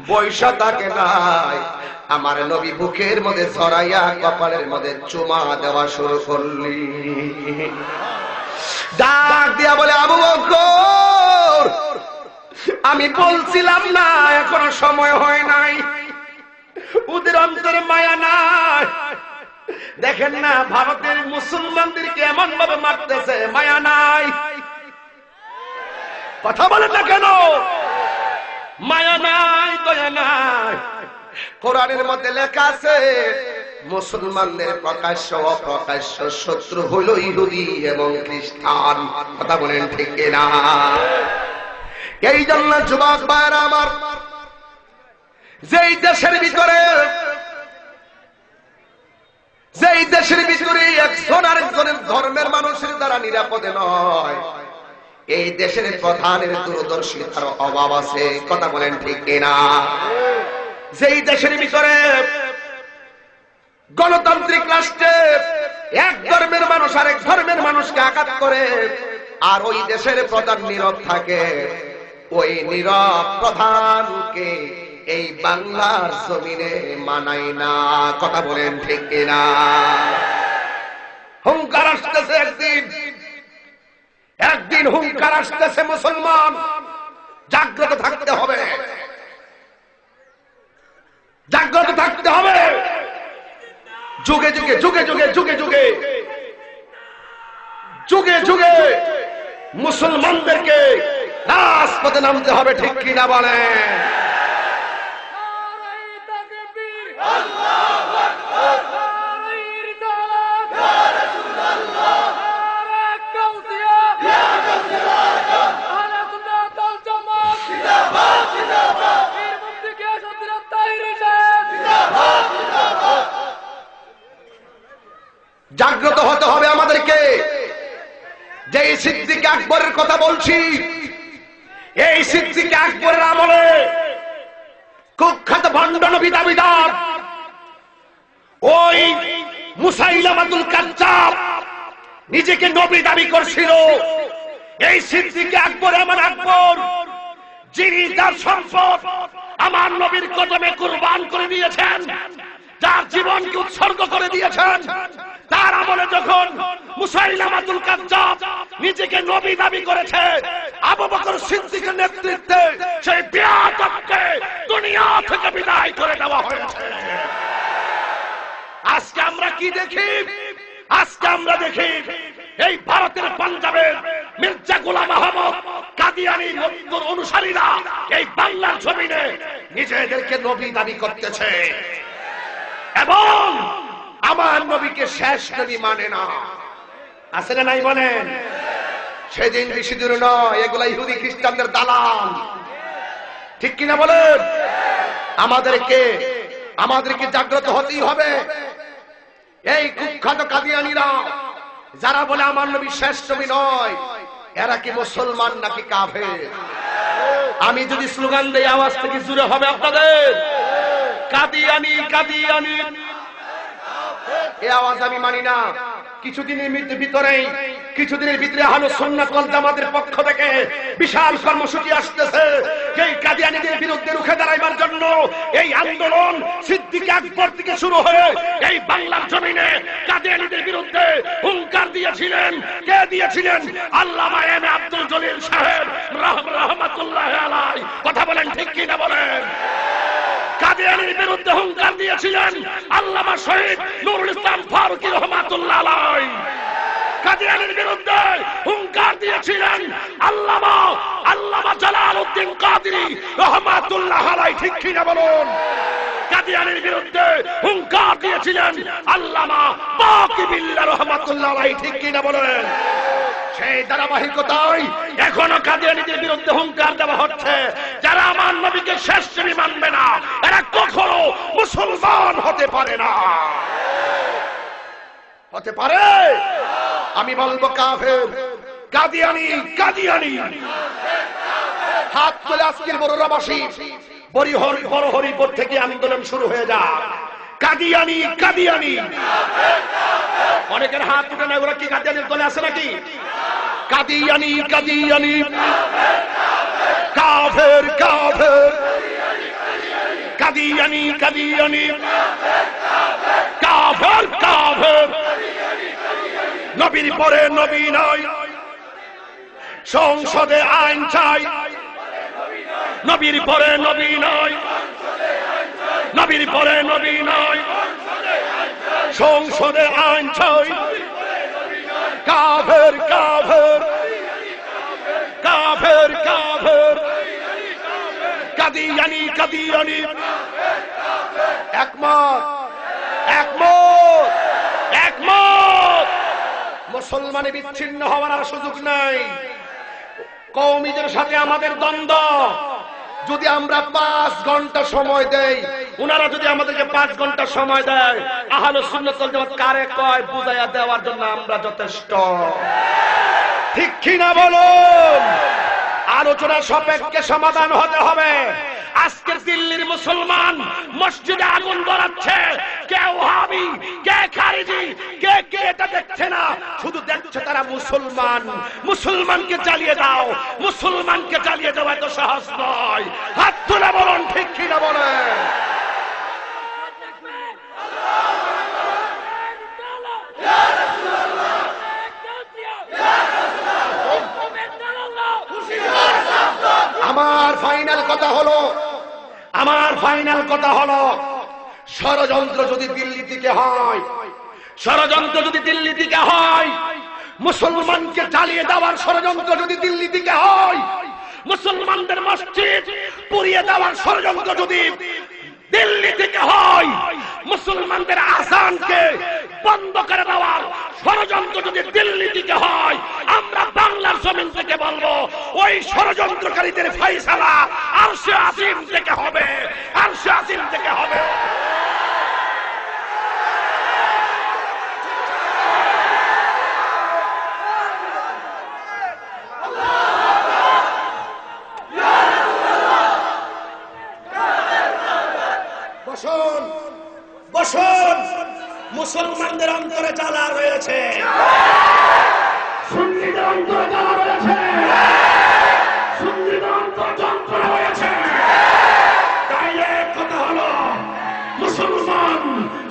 বৈশা থাকে নাই। আমার নবী বুকের মধ্যে ছড়াইয়া কপালের মধ্যে চুমা দেওয়া শুরু করলি। ডাক দিয়া বলে, আবু বকর আমি বলছিলাম না এখনো সময় হয় নাই, ওদের অন্তরে মায়া নাই। দেখেন না ভারতের মুসলমানদেরকে এমন ভাবে মারতেছে, মায়া নাই। কথা বলেন না কেন? মায়া নাই, দয়া নাই। কোরআনের মধ্যে লেখা আছে মুসলমানদের প্রকাশ্য অপ্রকাশ্য শত্রু হলো ইহুদি এবং খ্রিস্টান। কথা বলেন ঠিক না? এই জন্য যুবক ভাইরা আমার, যেই দেশের ভিতরে যেই দেশের ভিতরে একজন আরেকজনের ধর্মের মানুষের দ্বারা নিরাপদে নয়, এই দেশের প্রধানের দূরদর্শিতার অভাব আছে। কথা বলেন ঠিক কিনা? যেই দেশের ভিতরে গণতান্ত্রিক রাষ্ট্রে এক ধর্মের মানুষ আরেক ধর্মের মানুষকে আঘাত করে, আর ওই দেশের প্রধান নীরব থাকে, ওই নীরব প্রধানকে এই বাংলার জমিনে মানায় না। কথা বলেন ঠিক কিনা? হুঙ্কার আসতেছে একদিন হুঙ্কার আসতেছে। মুসলমান জাগ্রত থাকতে হবে, জাগ্রত থাকতে হবে। যুগে যুগে যুগে যুগে যুগে যুগে যুগে যুগে মুসলমানদেরকে রাজপথে নামতে হবে। ঠিক কিনা বলেন? জাগ্রত হতে হবে আমাদেরকে। যে সিদ্দিক আকবরের কথা বলছি, এই সিদ্দিক আকবরের আমলে কুখ্যাত ভণ্ড নবী দাবিদার ওই মুসাইলামাতুল কাজ্জাব নিজেকে নবী দাবি করছিল। এই সিদ্দিক আকবর এমন আকবর যিনি তার সম্পদ আমার নবীর কদমে কুরবান করে দিয়েছেন, যার জীবনকে উৎসর্গ করে দিয়েছেন। তার আমলে যখন মুসাইলামাতুল কাজ্জাব নিজেকে নবী দাবি করেছে, আবু বকর সিদ্দিকের নেতৃত্বে সেই বেয়াদবকে দুনিয়া থেকে বিদায় করে দেওয়া হয়েছে। আজকে আমরা কি দেখি? আজকে আমরা দেখি এই ভারতের পাঞ্জাবের মির্জা গোলাম আহমদ কাদিয়ানী অনুসারীরা এই বাংলার জমিনে নিজেদেরকে নবী দাবি করতেছে এবং আমার নবীকে শেষ নবী মানে না। আছে না নাই বলেন? সেদিন বেশি দূর নয়, এগুলা ইহুদি খ্রিস্টানদের দালাল। ঠিক কিনা বলেন? আমাদেরকে জাগ্রত হতেই হবে। এই কুখ্যাত কাদিয়ানীরা যারা বলে আমার নবী শেষ নবী নয়, এরা কি মুসলমান নাকি কাফের? আমি যদি স্লোগান দেই আওয়াজ থেকে জুড়ে হবে আপনাদের? কাদিয়ানী কাদিয়ানী, এই আওয়াজ আমি মানি না। কিছুদিনের ভিতরে আহলে সুন্নাত ওয়াল জামাতের পক্ষ থেকে বিশাল কর্মসূচি আসতেছে। এই কাদিয়ানীদের বিরুদ্ধে রুখে দাঁড়াইবার জন্য এই আন্দোলন সিদ্দিক আকবর থেকে শুরু হয়ে এই বাংলার জমিনে কাদিয়ানীদের বিরুদ্ধে হুঙ্কার দিয়েছিলেন। কে দিয়েছিলেন? আল্লামা এম এ আব্দুল জলিল সাহেব রাহমাতুল্লাহ আলাইহি। কথা বলেন ঠিক কিনা বলেন? কাদিয়ানীর বিরুদ্ধে হুঙ্কার দিয়েছিলেন আল্লামা শহীদ নুরুল ইসলাম ফারুকী রাহমাতুল্লাহ আলাইহি। কাদিয়ানীর বিরুদ্ধে হুঙ্কার দিয়েছিলেন আল্লামা জালালউদ্দিন কাদেরী রাহমাতুল্লাহ আলাইহি। ঠিক কিনা বলুন? কাদিয়ানীর বিরুদ্ধে হুঙ্কার দিয়েছিলেন আল্লামা বাকিবিল্লাহ রাহমাতুল্লাহ আলাইহি। ঠিক কিনা বলেন? সেই ধারাবাহিকতায় এখনো কাদিয়ানীদের বিরুদ্ধে হুঙ্কার দেওয়া হচ্ছে। যারা আমার নবীকে শেষ নবী মানবে না, এরা কখনো মুসলমান হতে পারে না। হতে পারে? আমি বলবো কাফের, কাদিয়ানী কাদিয়ানী। হাত তুলে আজকের বড়রাবাসী বড় হরিপুর থেকে আন্দোলন শুরু হয়ে যায়। কাদিয়ানী কাদিয়ানী। অনেকের হাত তুলে না, ওরা কি কাদিয়ানীর দলে আছে নাকি? কাদিয়ানী কাদিয়ানী, কাফের কাফের। কাদিয়ানী কাদিয়ানী, কাফের কাফের। নবীর পরে নবী নয়, সংসদে আইন চাই। নবীর পরে নবী নয়, নবীর পরে নবী নয়, সংসদে আইন চাই। কাফের কাফের, কাফের কাফের। কাদিয়ানী কাদিয়ানী। একমত একমত একমত। মুসলমানে বিচ্ছিন্ন হওয়ার আর সুযোগ নাই। কওমীদের সাথে আমাদের দ্বন্দ্ব। যদি আমরা 5 ঘন্টা সময় দেই, উনারা যদি আমাদেরকে 5 ঘন্টা সময় দেয়, আহলুস সুন্নাত ওয়াল জামাত কারে কয় বুঝাইয়া দেওয়ার জন্য আমরা যথেষ্ট। ঠিক কি না বলুন? আলোচনা সাপেক্ষে সমাধান হতে হবে। আজকে দিল্লির মুসলমান মসজিদে আগুন ধরাচ্ছে, কে ওহাবি, কে খারিজি, কে এটা দেখছে না, শুধু দেখছে তারা মুসলমান। মুসলমানকে জ্বালিয়ে দাও, মুসলমানকে জ্বালিয়ে দেওয়া এত সহজ নয়। হাত তুলে বলুন ঠিক কি না বলেন? আমার ফাইনাল কথা হলো ষড়যন্ত্র যদি দিল্লি থেকে হয়, মুসলমানকে জ্বালিয়ে দেওয়ার ষড়যন্ত্র যদি দিল্লি থেকে হয়, মুসলমানদের মসজিদ পুড়িয়ে দেওয়ার ষড়যন্ত্র যদি দিল্লি থেকে হয়, মুসলমানদের আযানকে বন্ধ করে দেওয়ার ষড়যন্ত্র যদি দিল্লি থেকে হয়, আমরা বাংলার জমিন থেকে বলবো ওই ষড়যন্ত্রকারীদের ফয়সালা আরশে আজিম থেকে হবে, আরশে আজিম থেকে হবে। বসুন, মুসলমানদের অন্তরে জ্বালা রয়েছে, সুন্নিদের অন্তরে জ্বালা রয়েছে, সুন্নিদের অন্তরে যন্ত্রণা রয়েছে। ডাইরেক্ট কথা হলো, মুসলমান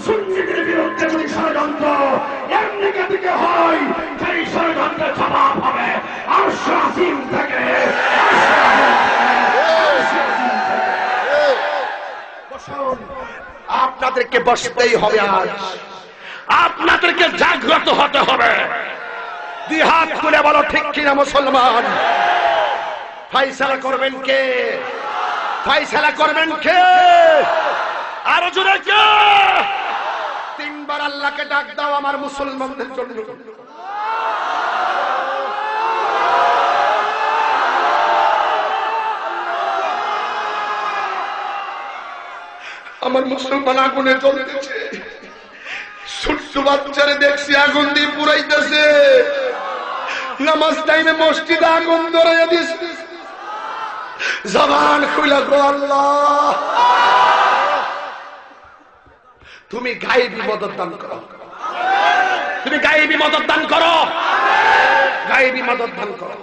সুন্নিদের বিরুদ্ধে যদি ষড়যন্ত্র আমেরিকা থেকে হয়, সেই ষড়যন্ত্রের জবাব হবে আরশে আজিম থেকে। আপনাদেরকে বসতেই হবে, আজ আপনাদেরকে জাগ্রত হতে হবে। 2 হাত তুলে বলো ঠিক কিনা মুসলমান? ফয়সালা করবেন কে? ফয়সালা করবেন কে? আরো জোরে কে? 3 বার আল্লাহকে ডাক দাও আমার মুসলমানদের জন্য। আমার মুসলমান আগুনে জ্বলতেছে, ছোট্ট বাচ্চারে দেখছি আগুন দিয়ে পুরাইতেছে, নামাজ টাইমে মসজিদে আগুন ধরাইয়া দিছে। জবান খুইলা গো আল্লাহ, তুমি গায়েবী মদদ দান করো, তুমি গায়েবী মদদ দান করো, গায়েবী মদদ দান করো।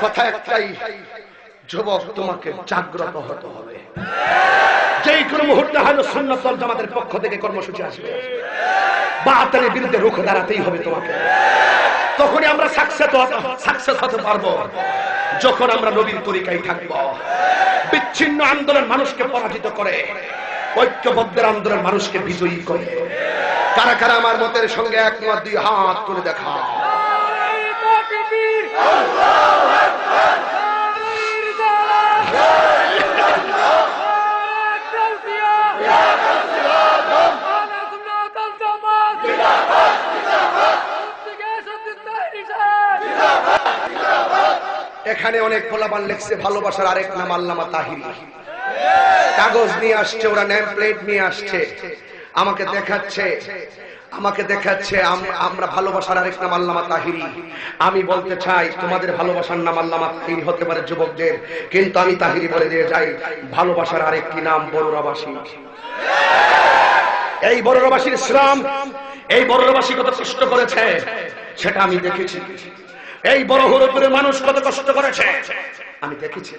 কথা একটাই, যুবক তোমাকে জাগ্রত হতে হবে। যেই কোনো মুহূর্তে আহলুস সুন্নাত ওয়াল জামাতের পক্ষ থেকে কর্মসূচি আসবে, বাতিলের বিরুদ্ধে রুখে দাঁড়াতেই হবে তোমাকে। তখনই আমরা সাকসেস হতে পারবো, যখন আমরা নবীর তরিকায় থাকবো। বিচ্ছিন্ন আন্দোলন মানুষকে পরাজিত করে, ঐক্যবদ্ধের আন্দোলন মানুষকে বিজয়ী করে। কারা কারা আমার মতের সঙ্গে একমত? 2 হাত তুলে দেখা। এখানে অনেক পোলাপান লিখছে ভালোবাসার আরেক নাম আল্লামা তাহিরি। কাগজ নিয়ে আসছে, ওরা নেম প্লেট নিয়ে আসছে, আমাকে দেখাচ্ছে আমরা ভালোবাসার আরেক নাম আল্লামা তাহিরি। আমি বলতে চাই তোমাদের ভালোবাসার নাম আল্লামা তাহিরি হতে পারে যুবকদের, কিন্তু আমি তাহিরি বলে দিয়ে যাই, ভালোবাসার আরেকটি নাম বড়রাবাসী। এই বড়রাবাসীর ইসলাম, এই বড়রাবাসী কত কষ্ট করেছে সেটা আমি দেখেছি। এই বড় হরপুরের মানুষ কত কষ্ট করেছে আমি দেখেছি।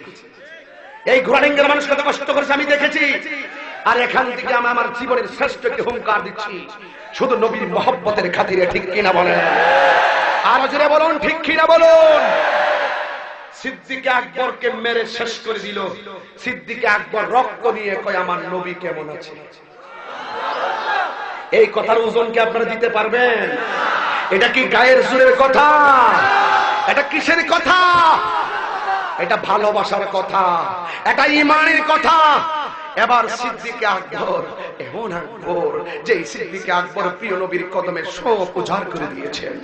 এই ঘোড়াডাঙ্গার মানুষ কত কষ্ট করেছে আমি দেখেছি। আর এখান থেকে আমি আমার জীবনের শ্রেষ্ঠ একটি হুঙ্কার দিচ্ছি, শুধু নবীর মহব্বতের খাতিরে। ঠিক কিনা বলেন? আরো জোরে বলুন ঠিক কিনা বলুন? সিদ্দিক আকবরকে মেরে শেষ করে দিল। সিদ্দিক আকবর রক্ত নিয়ে কয় আমার নবী কেমন আছে। এই কথার ওজন কি আপনারা দিতে পারবেন? এটা কি গায়ের জোরের কথা? এটা কিসের কথা? এটা ভালোবাসার কথা, এটা ঈমানের কথা। এবার সিদ্দিক আকবর এমন আকবর যে সিদ্দিক আকবর প্রিয় নবীর কদমে সব উজাড় করে দিয়েছেন।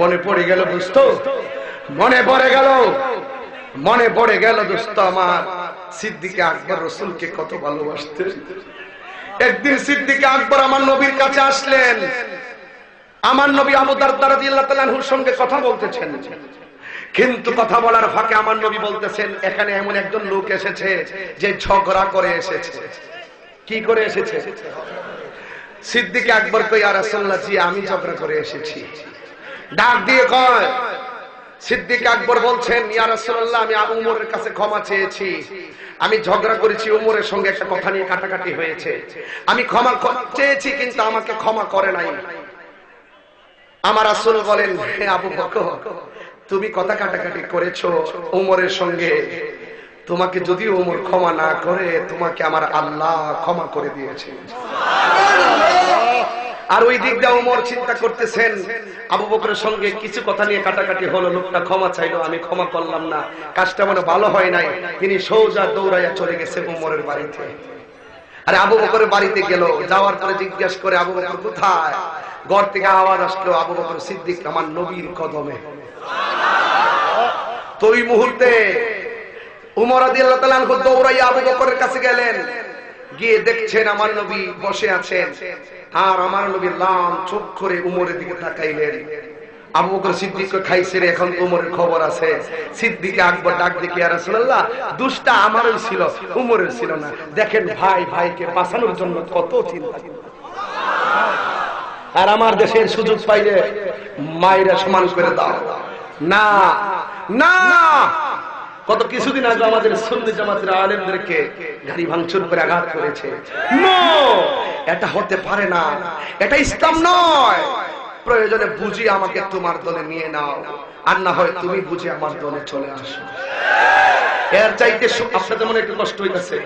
মনে পড়ে গেল দোস্ত, মনে পড়ে গেল দোস্ত আমার সিদ্দিক আকবর রাসূলকে কত ভালোবাসতেন। একদিন সিদ্দিক আকবর আমার নবীর কাছে আসলেন। আমার নবী আবু দারদা রাদিয়াল্লাহু তাআলা আনহুর সঙ্গে কথা বলতেছেন, কিন্তু কথা বলার ফাঁকে আমার নবী বলতেছেন, এখানে এমন একজন লোক এসেছে যে ঝগড়া করে এসেছে। কি করে এসেছে? সিদ্দিক আকবর কই, ইয়া রাসূলুল্লাহ, জি আমি ঝগড়া করে এসেছি। ডাক দিয়ে কয়, সিদ্দিক আকবর বলছেন, ইয়া রাসূলুল্লাহ, আমি উমরের কাছে ক্ষমা চেয়েছি। আমি ঝগড়া করেছি, উমরের সঙ্গে একটা কথা নিয়ে কাটাকাটি হয়েছে। আমি ক্ষমা চেয়েছি, কিন্তু আমাকে ক্ষমা করে নাই। আমার রাসূল বলেন, হে আবু বকর, তুমি কথা কাটাকাটি করেছো উমরের সঙ্গে, তোমাকে যদি উমর ক্ষমা না করে, তোমাকে আমার আল্লাহ ক্ষমা করে দিয়েছে। আর ওই দিক দিয়ে উমর চিন্তা করতেছেন, আবু বকরের সঙ্গে কিছু কথা নিয়ে কাটাকাটি হলো, লোকটা ক্ষমা চাইলো, আমি ক্ষমা করলাম না, কাজটা মনে ভালো হয় নাই। তিনি সোজা দৌড়াইয়া চলে গেছে উমরের বাড়িতে। আরে আবু বকরের বাড়িতে গেল, যাওয়ার পরে জিজ্ঞাসা করে, আবু বকর কোথায়? ঘর থেকে আওয়াজ আসলো, আবু বকর সিদ্দিক আমার নবীর কদমে। তো ওই মুহূর্তে উমর রাদিয়াল্লাহু তাআলা আনহু দৌড়াইয়া আবু বকরের কাছে গেলেন। গিয়ে দেখছেন আমার নবী বসে আছেন, আর আমার নবী লাম চোখ করে উমরের দিকে তাকাইলেন। আবু বকর সিদ্দিক খাইছে রে, এখন উমরের খবর আছে। সিদ্দিক আকবর ডাক দিয়ে, ইয়া রাসূলুল্লাহ, দুষ্টা আমারই ছিল, উমরের ছিল না। দেখেন ভাই ভাইকে বাঁচানোর জন্য কত চিন্তা। আর আমার দেশের সুযোগ পাইলে মায়েরা সমান করে দাও না, না। কত কিছুদিন আগে আমাদের সুন্নি জামাতের আলেমদেরকে গাড়ি ভাঙচুর করে আঘাত করেছে। নো, এটা হতে পারে না, এটা ইসলাম নয়। প্রয়োজনে বুঝি আমাকে তোমার দলে নিয়ে নাও, আর না হয় তুমি বুঝি আমার দলে চলে আসো। এর চাইতে আপনাদের মনে একটু কষ্ট হইতেছে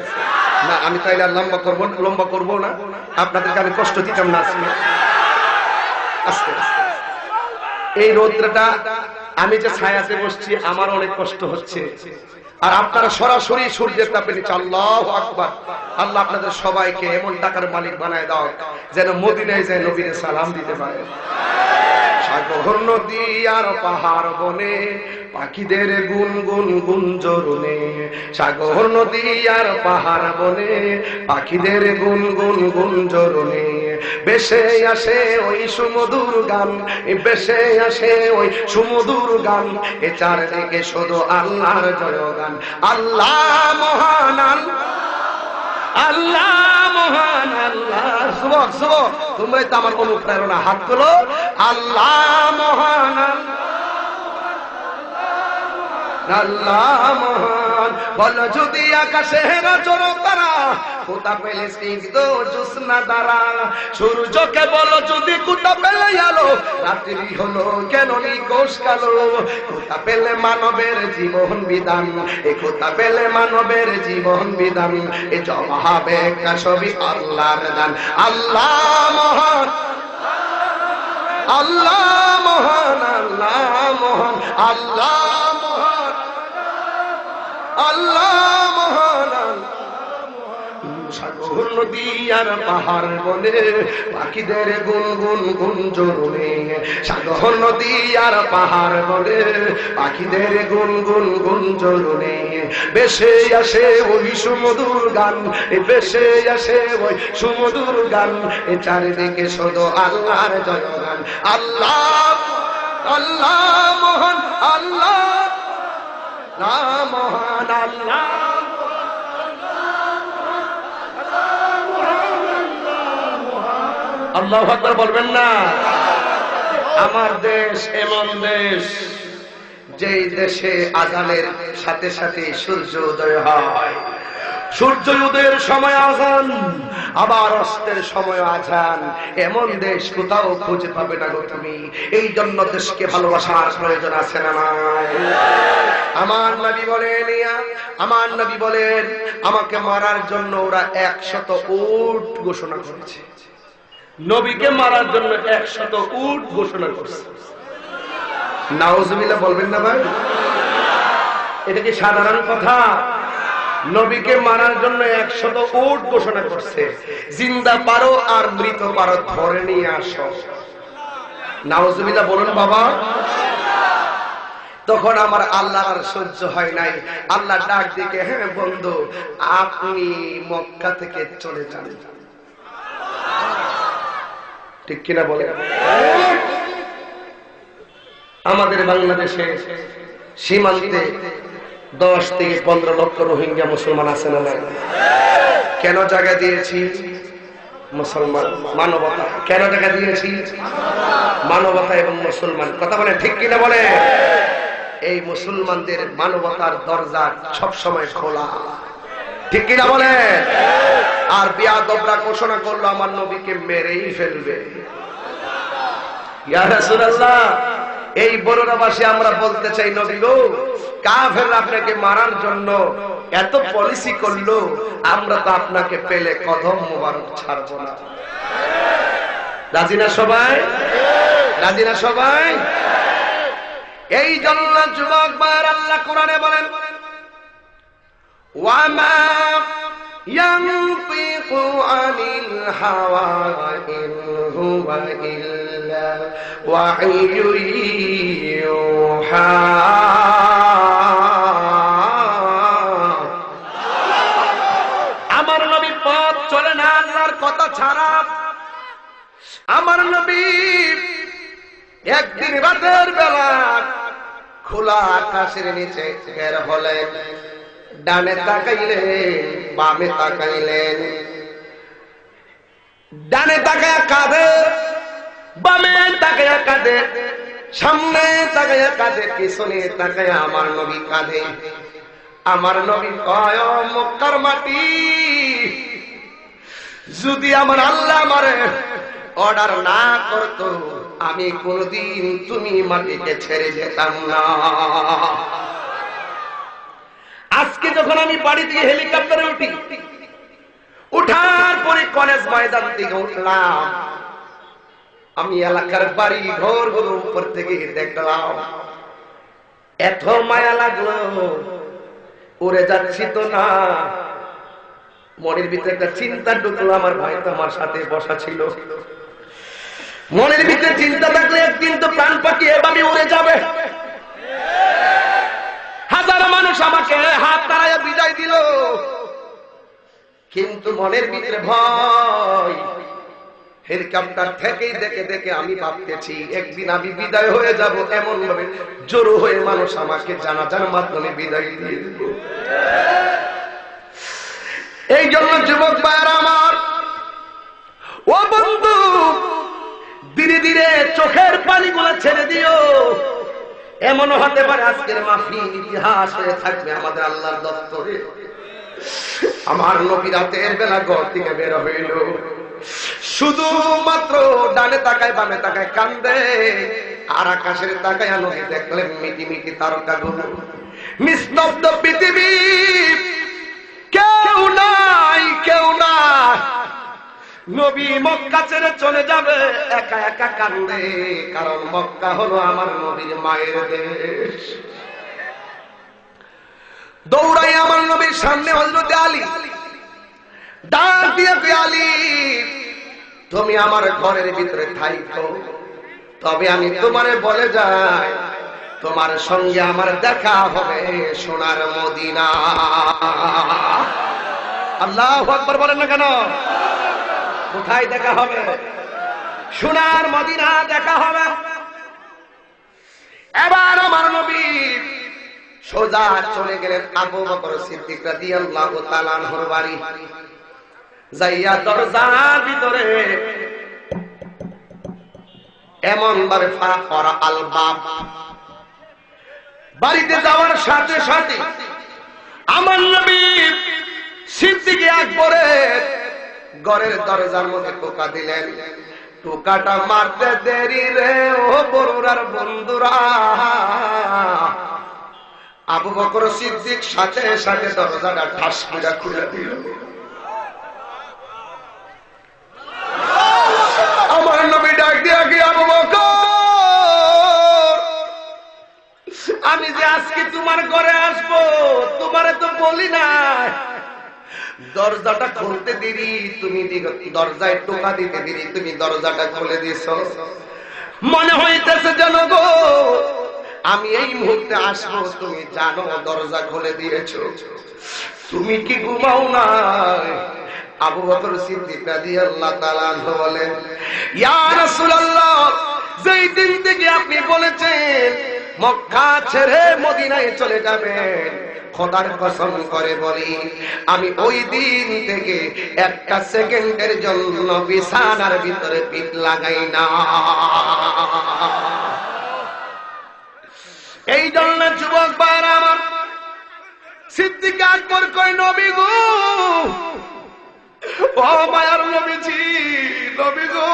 না? আমি তাইলে আর লম্বা করবো না, আপনাদেরকে আমি কষ্ট দিতাম না। আস্তে আস্তে এই রৌদ্রটা, আমি যে ছায়াতে বসছি আমার অনেক কষ্ট হচ্ছে, আর আপনারা সরাসরি সূর্যের তাপে নিচে। আল্লাহু আকবার। আল্লাহ আপনাদের সবাইকে এমন টাকার মালিক বানায় দাও যেন মদিনায় যায় নবীর সালাম দিতে পারে। সাগর নদী আর পাহাড় বনে পাখিদের গুনগুন গুঞ্জরনে, সাগর নদী আর পাহাড় বনে পাখিদের গুনগুন গুঞ্জরনে, বেশে আসে ওই সুমধুর গান, বেশে আসে ওই সুমধুর গান, এ চারদিকে শুধু আল্লাহর জয়গান। আল্লাহ মহান, আল্লাহ মহান, আল্লাহ। যুবক যুবক, তোমরাই তো আমার অনুপ্রেরণা, হাত তোলো। আল্লাহ মহান, আল্লাহ মহান। বলো যদি আকাশের চরতারা কোথা পেলে স্নিগ্ধ জ্যোৎস্না দ্বারা, সূর্যকে বলো যদি কোথা পেলে আলো, রাত্রি হলো কেন নিকোষ কালো, কোথা পেলে মানবের জীবন বিধান, এ কোথা পেলে মানবের জীবন বিধান, এ জমা হবে একটা ছবি আল্লাহর দান। আল্লাহ মহান, আল্লাহ মহান, আল্লাহ মহান, আল্লাহ মহান, আল্লাহ মহান। সাগর নদী আর পাহাড় বনে পাখিদের গুনগুন গুঞ্জরনে, সাগর নদী আর পাহাড় বনে পাখিদের গুনগুন গুঞ্জরনে, বেশে আসে ওই সুমধুর গান, বেশে আসে ওই সুমধুর গান, এ চারিদিকে শুধু আল্লাহর জয়গান। আল্লাহ, আল্লাহ মহান, আল্লাহ মহান, আল্লাহ। আল্লাহু আকবার বলবেন না? আমার দেশ এমন দেশ, যেই দেশে আযানের সাথে সাথে সূর্য উদয় হয়, সূর্য উদয়ের সময় আযান, আবার অস্তের সময় আযান। এমন দেশ কোথাও খুঁজে পাবে না গো তুমি। এই জন্য দেশকে ভালোবাসার প্রয়োজন আছে না নাই? আমার নবী বলেন, আমার নবী বলেন, আমাকে মারার জন্য ওরা 100 উট ঘোষণা করেছে। নবীকে মারার জন্য 100 উট ঘোষণা করছে। নাউজুবিল্লাহ বলবেন না ভাই? এটা কি সাধারণ কথা? নবীকে মারার জন্য 100 উট ঘোষণা করছে। জিন্দা পারো আর মৃত পারো ধরে নিয়ে আসো। নাউজুবিল্লাহ বলুন বাবা। তখন আমার আল্লাহ আর সহ্য হয় নাই। আল্লাহ ডাক দিকে, হ্যাঁ বন্ধু, আপনি মক্কা থেকে চলে যান। ঠিক কিনা বলে? আমাদের বাংলাদেশে সীমান্তে 10 থেকে 15 লক্ষ রোহিঙ্গা মুসলমান আছে না নাই? কেন জায়গা দিয়েছি? মুসলমান, মানবতা। কেন জায়গা দিয়েছি? মানবতা এবং মুসলমান। কথা বলে ঠিক কিনা বলে? এই মুসলমানদের মানবতার দরজা সবসময় খোলা। ঠিক কিনা বলে? আর বিয়াদবরা ঘোষণা করলো আমার নবীকে মেরেই ফেলবে। ইয়া রাসূলুল্লাহ, এই বরুণাবাসী আমরা বলতে চাই, নবী গো, কাফেররা আপনাকে মারার জন্য এত পলিসি করলো, আমরা তো আপনাকে পেলে কদম মোবারক ছাড়বো না। রাজি না সবাই? রাজি না সবাই? এই জন্য যুবক ভাইরা, আল্লাহ কোরআনে বলেন, ওয়ামা ইয়ানতিকু আনিল হাওয়া ইন হুয়া ইল্লা ওয়াহয়ুন ইউহা। আমার নবী পথ চলে না আল্লাহর কথা ছাড়া। আমার নবী একদিন রাতের বেলা খোলা আকাশের নিচে বের হলেন। ডানে তাকাইলেন, বামে তাকাইলেন। ডানে তাকায়া কাঁদে, বামে তাকায়া কাঁদে, সামনে তাকায়া কাঁদে, পিছনে তাকায়া আমার নবী কাঁদে। আমার নবী কয়, ও মক্কার মাটি, যদি আমার আল্লাহ আমারে অর্ডার না করতো, আমি কোনদিন তুমি মাটিকে ছেড়ে যেতাম না। আজকে যখন আমি বাড়ি থেকে হেলিকপ্টারে উঠি, উঠার পরে কলেজ ময়দান থেকে উঠলাম, আমি এলাকার বাড়ি ঘর গুলো উপর থেকে দেখলাম, এত মায়া লাগলো। উড়ে যাচ্ছি তো না, মনের ভিতরে একটা চিন্তা ঢুকলো। আমার ভাই তো আমার সাথে বসা ছিল, মনের ভিতরে চিন্তা থাকলে একদিন তো প্রাণ পাখি এভাবে উড়ে যাবে। হাজার মানুষ আমাকে হাত তাড়াইয়া বিদায় দিল, কিন্তু মনের ভিতরে ভয়। হেলিকপ্টার থেকেই দেখে দেখে আমি ভাবতেছি একদিন আমি বিদায় হয়ে যাব, এমন ভাবে জড়ো হয়ে মানুষ আমাকে জানাজার মাধ্যমে বিদায় দিয়ে দেব। এই জন্য যুবক ভাইরা আমার, ও বন্ধু, ধীরে ধীরে চোখের পানিগুলো ছেড়ে দিও। এমন হতে পারে আজকের মাহফিল ইতিহাস হয়ে থাকবে আমাদের আল্লাহর দপ্তরে। আমার নবী রাতের বেলা ঘর থেকে বের হইল, শুধুমাত্র ডানে তাকায় বামে তাকায় কান্দে, আর আকাশের তাকায় নবী দেখলেন মিটি মিটি তারকাগুলো। নিস্তব্ধ পৃথিবী, কেউ নাই, কেউ নাই। নবী মক্কা ছেড়ে চলে যাবে, একা একা কান্দে, কারণ মক্কা হলো আমার নবীর মায়ের দেশ। দৌড়াই আমার নবীর সামনে হযরত আলী, ডাক দিয়ে, আলী, তুমি আমার ঘরের ভিতরে থাইকো, তবে আমি তোমারে বলে যাই, তোমার সঙ্গে আমার দেখা হবে সোনার মদিনা। আল্লাহু আকবার বলেন না কেন? কোথায় দেখা হবে? সোনার মদিনা দেখা হবে। এবার আমার নবী সোজা চলে গেলেন আবু বকর সিদ্দিক রাদিয়াল্লাহু তাআলা আনহুর বাড়ি। যাইয়া দরজার ভিতরে এমন ভাবে ফারা আল বাব, বাড়িতে যাওয়ার সাথে সাথে আমার নবী সিদ্দিক আকবরের ঘরের দরজার মধ্যে টোকা দিলেন। টোকাটা মারতে দেরি রে ও বরুরার বন্ধুরা, আবু বকর সিদ্দিক সাথে সাথে দরজাটা ঠাস করে খুলে দিল। আমার নবী ডাক দিয়া কি, আবু বকর, আমি যে আজকে তোমার ঘরে আসবো তোমারে তো বলি না, দরজাটা খুলতে দেরি, তুমি দরজায় টোকা দিতে দেরি, তুমি দরজাটা খুলে দিছ। মনে হইতেছে যেন গো আমি এই মুহূর্তে আসবো, তুমি জানো দরজা খুলে দিয়েছো, তুমি কি ঘুমাও না? আবু বকর সিদ্দিক রাদিয়াল্লাহু তাআলা আনহু বলেন, ইয়া রাসূলুল্লাহ, যেই দিন থেকে আপনি বলেছেন মক্কা ছেড়ে মদিনায় চলে যাবেন, খোদার কসম করে বলি আমি ওই দিন থেকে একটা সেকেন্ডের জন্য বিছানার ভিতরে পিঠ লাগাই না। এই জন্য যুবক ভাইরা আমার, সিদ্দিক আকবর কই, নবী গো, ও মায়ার নবীজি, নবী গো,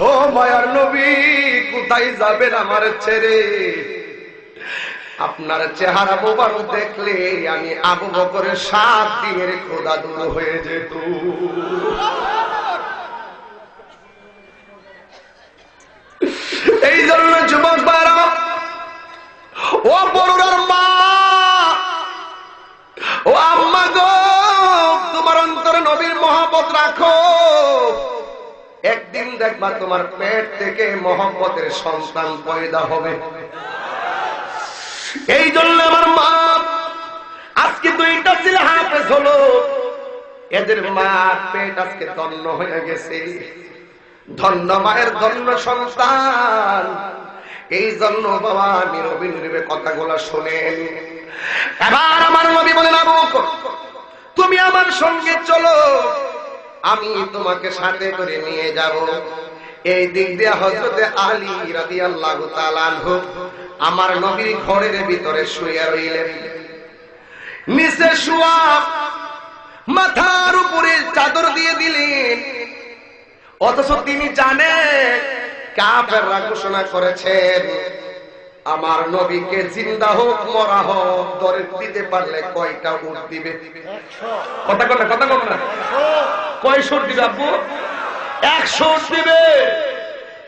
ও মায়ার নবী, কোথায় যাবেন আমার ছেড়ে? আপনার চেহারা মোবারক দেখলে আমি আবু বকরের 7 দিনের খোদা দূর হয়ে যেত। এই জন্য যুবক ভাইরা, ও বড়রার মা, ও আম্মা গো, তোমার অন্তরে নবীর মহব্বত রাখো। একদিন দেখবা তোমার পেট থেকে মহব্বতের সন্তান পয়দা হবে। এই জন্য আমার মা আজকে 2টা ছেলে হাফেজ হলো, এদের মা পেট আজকে ধন্য হয়ে গেছে। ধন্য মায়ের ধন্য সন্তান। এই জন্য বাবা নীরবে নীরবে কথাগুলো শোনেন। এবার আমার নবী বলেন, আবু বকর তুমি আমার সঙ্গে চলো, আমি তোমাকে সাথে করে নিয়ে যাব। এই দিক দিয়ে হযরতে আলী রাদিয়াল্লাহু তাআলা আনহু আমার নবীর ঘরের ভিতরে শুয়ে রইলেন। নিচে শুয়া মাথার উপরে চাদর দিয়ে দিলেন, অথচ তিনি জানেন কাফেররা ঘোষণা করেছেন আমার নবীকে জিন্দা হোক মরা হোক ধরে দিতে পারলে কয়টা উট দিবে? কথা বল না, কথা বল না, কয় সুর দিবে আব্বু? 100 উট দিবে।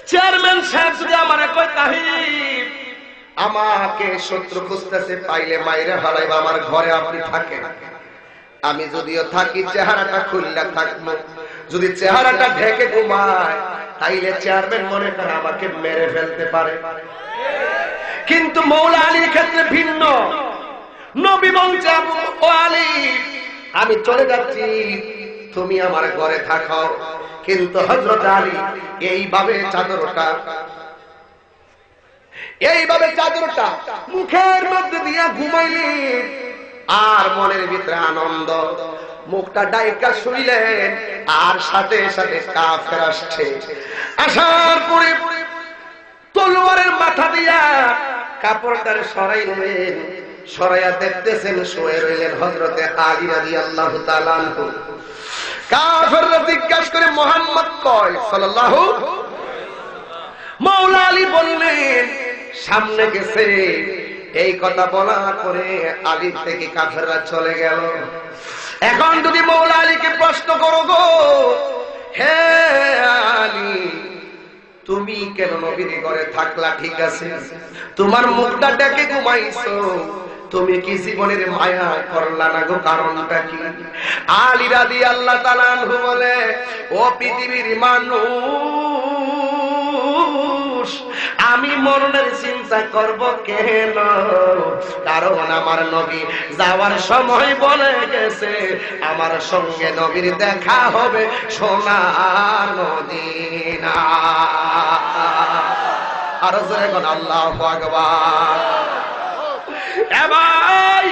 চেয়ারম্যান সাহেব যদি আমারে কয় তাহিব আমাকে শত্রু খুঁজতেছে, পাইলে মাইরে হারাইবা, আমার ঘরে আপনি থাকেন। আমি যদিও থাকি চেহারাটা খুললা থাকবো, যদি চেহারাটা ঢেকে ঘুমায় তাইলে চেয়ারম্যান মনে করে আমাকে মেরে ফেলতে পারে। কিন্তু মৌলা আলীর ক্ষেত্রে ভিন্ন। নবী বলছে, ও আলী আমি চলে যাচ্ছি, তুমি আমার ঘরে থাকো। কিন্তু হযরত আলী এইভাবে চাদরটা মুখের মধ্যে দিয়া ঘুমাইলেন, আর মনের ভিতরে আনন্দ। মুখটা ডাইকা শুইলেন, আর সাথে সাথে কাফের আসছে। আসার পরে তলোয়ারের মাথা দিয়া কাপড়টারে সরাইলেন, সরাইয়া দেখতেছেন শুয়ে রইলেন হযরতে আলী রাদিয়াল্লাহু তাআলা আনহু। কাফেররা জিজ্ঞাসা করে, মুহাম্মদ কয় সাল্লাল্লাহু। মাওলা আলী বললেন সামনে গেছে। এই কথা বলার পরে আলী থেকে কাফেররা চলে গেল। এখন যদি মাওলা আলীকে প্রশ্ন করো, গো হে আলী তুমি কেন নবীর ঘরে থাকলা? ঠিক আছে, তোমার মুখটা ডেকে ঘুমাইছো, তুমি কি জীবনের মায়া করলা না গো? কারণটা কি? আলী রাদিয়াল্লাহু তাআলা আনহু বলে, ও পৃথিবীর মানুষ, আমি মরণের চিন্তা করব কেন? কারণ আমার নবী যাওয়ার সময় বলে গেছে আমার সঙ্গে নবীর দেখা হবে সোনার মদিনা। আর জোরে কোন আল্লাহু আকবার। এ ভাই,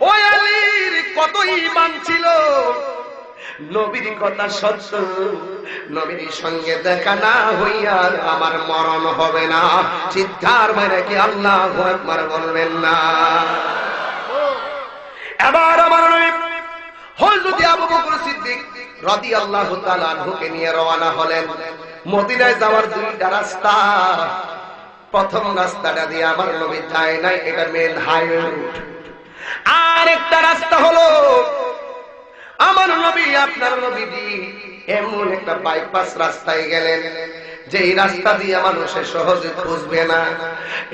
ওই আলীর কত ঈমান ছিল, নবীর কথা সত্য, নবীর সঙ্গে দেখা না হইয়া আমার মরণ হবে না। চিৎকার মেরে কি আল্লাহু আকবার বলবেন না? এবার আমার নবী হযরত আবু বকর সিদ্দিক রাদিয়াল্লাহু তাআলা আনহুকে নিয়ে রওনা হলেন। মদিনায় যাওয়ার 2টা রাস্তা। প্রথম রাস্তাটা দিয়ে আমার নবী যায় নাই, এটা মেন হাইওয়ে রুট। আর একটা রাস্তা হলো আমার নবী, আপনার নবীজি এমন একটা বাইপাস রাস্তায় গেলেন যে এই রাস্তা দিয়ে মানুষের সহজে বুঝবে না।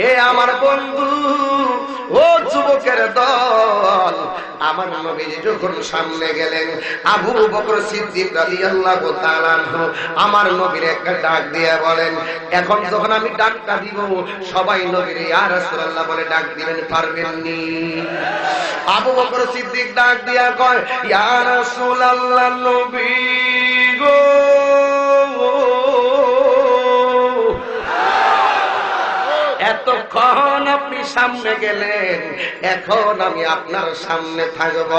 এ আমার বন্ধু, ও যুবকের দল, আমার নবীজি যখন সামনে গেলেন, আবু বকর সিদ্দিক রাদিয়াল্লাহু তাআলা আনহু আমার নবীর একটা ডাক দিয়ে বলেন, এখন যখন আমি ডাকটা দিব সবাই নবীর ইয়া রাসূলুল্লাহ বলে ডাক দিবেন, পারবেননি? আবু বকর সিদ্দিক ডাক দিয়া কয়, ইয়া রাসূলুল্লাহ নবী গো, এতক্ষণ আপনি সামনে গেলেন, এখন আমি আপনার সামনে থাকব।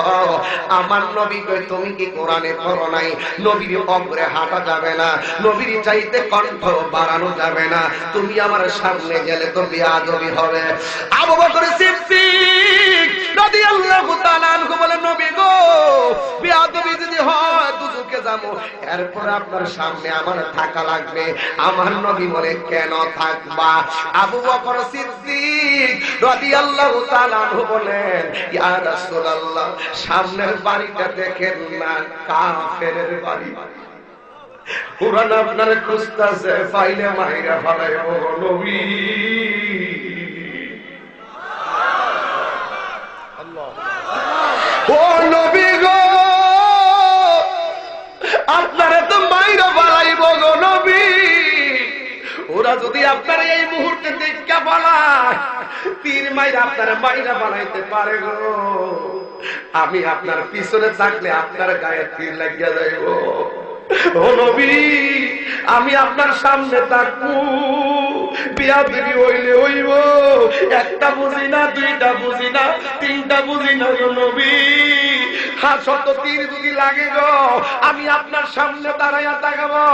আমার নবী কই, তুমি কি কোরআনে পড়ো নাই নবীর অগ্রে হাঁটা যাবে না, নবীর চাইতে কণ্ঠ বাড়ানো যাবে না, তুমি আমার সামনে গেলে তো বেয়াদবি হবে। আবু বকর সিদ্দিক রাদিয়াল্লাহু তাআলা আনহু বলে, নবী গো, বেয়াদবি যদি হয় দুজকে যাবো, এরপর আপনার সামনে আমার থাকা লাগবে। আমার নবী বলে, কেন থাকবা? আবু বকর সিদ্দিক রাদিয়াল্লাহু তাআলা আনহু বলেন, ইয়া রাসূলুল্লাহ, সামনের বাড়িটা দেখেন না, কাফেরের বাড়ি। কুরআন আপনার খুঁজতাছে, ফাইলে মাইরা ফলাইব নবী। ও নবী গো, আপনারে তো মাইরা ফলাইব গো নবী। ওরা যদি আপনার এই মুহূর্তে দেখা পালায়, তীর মাইরা আপনার মাইরা বানাইতে পারে গো। আমি আপনার পিছনে থাকলে আপনার গায়ে তীর লাগিয়া যাইব। ও নবী, আমি আপনার সামনে থাকবো, বিয়াদবি হইলে হইব, একটা বুঝি না, দুইটা বুঝি না, তিনটা বুঝি না গো নবী। শত তীর যদি লাগে গো, আমি আপনার সামনে দাঁড়াইয়া থাকবো।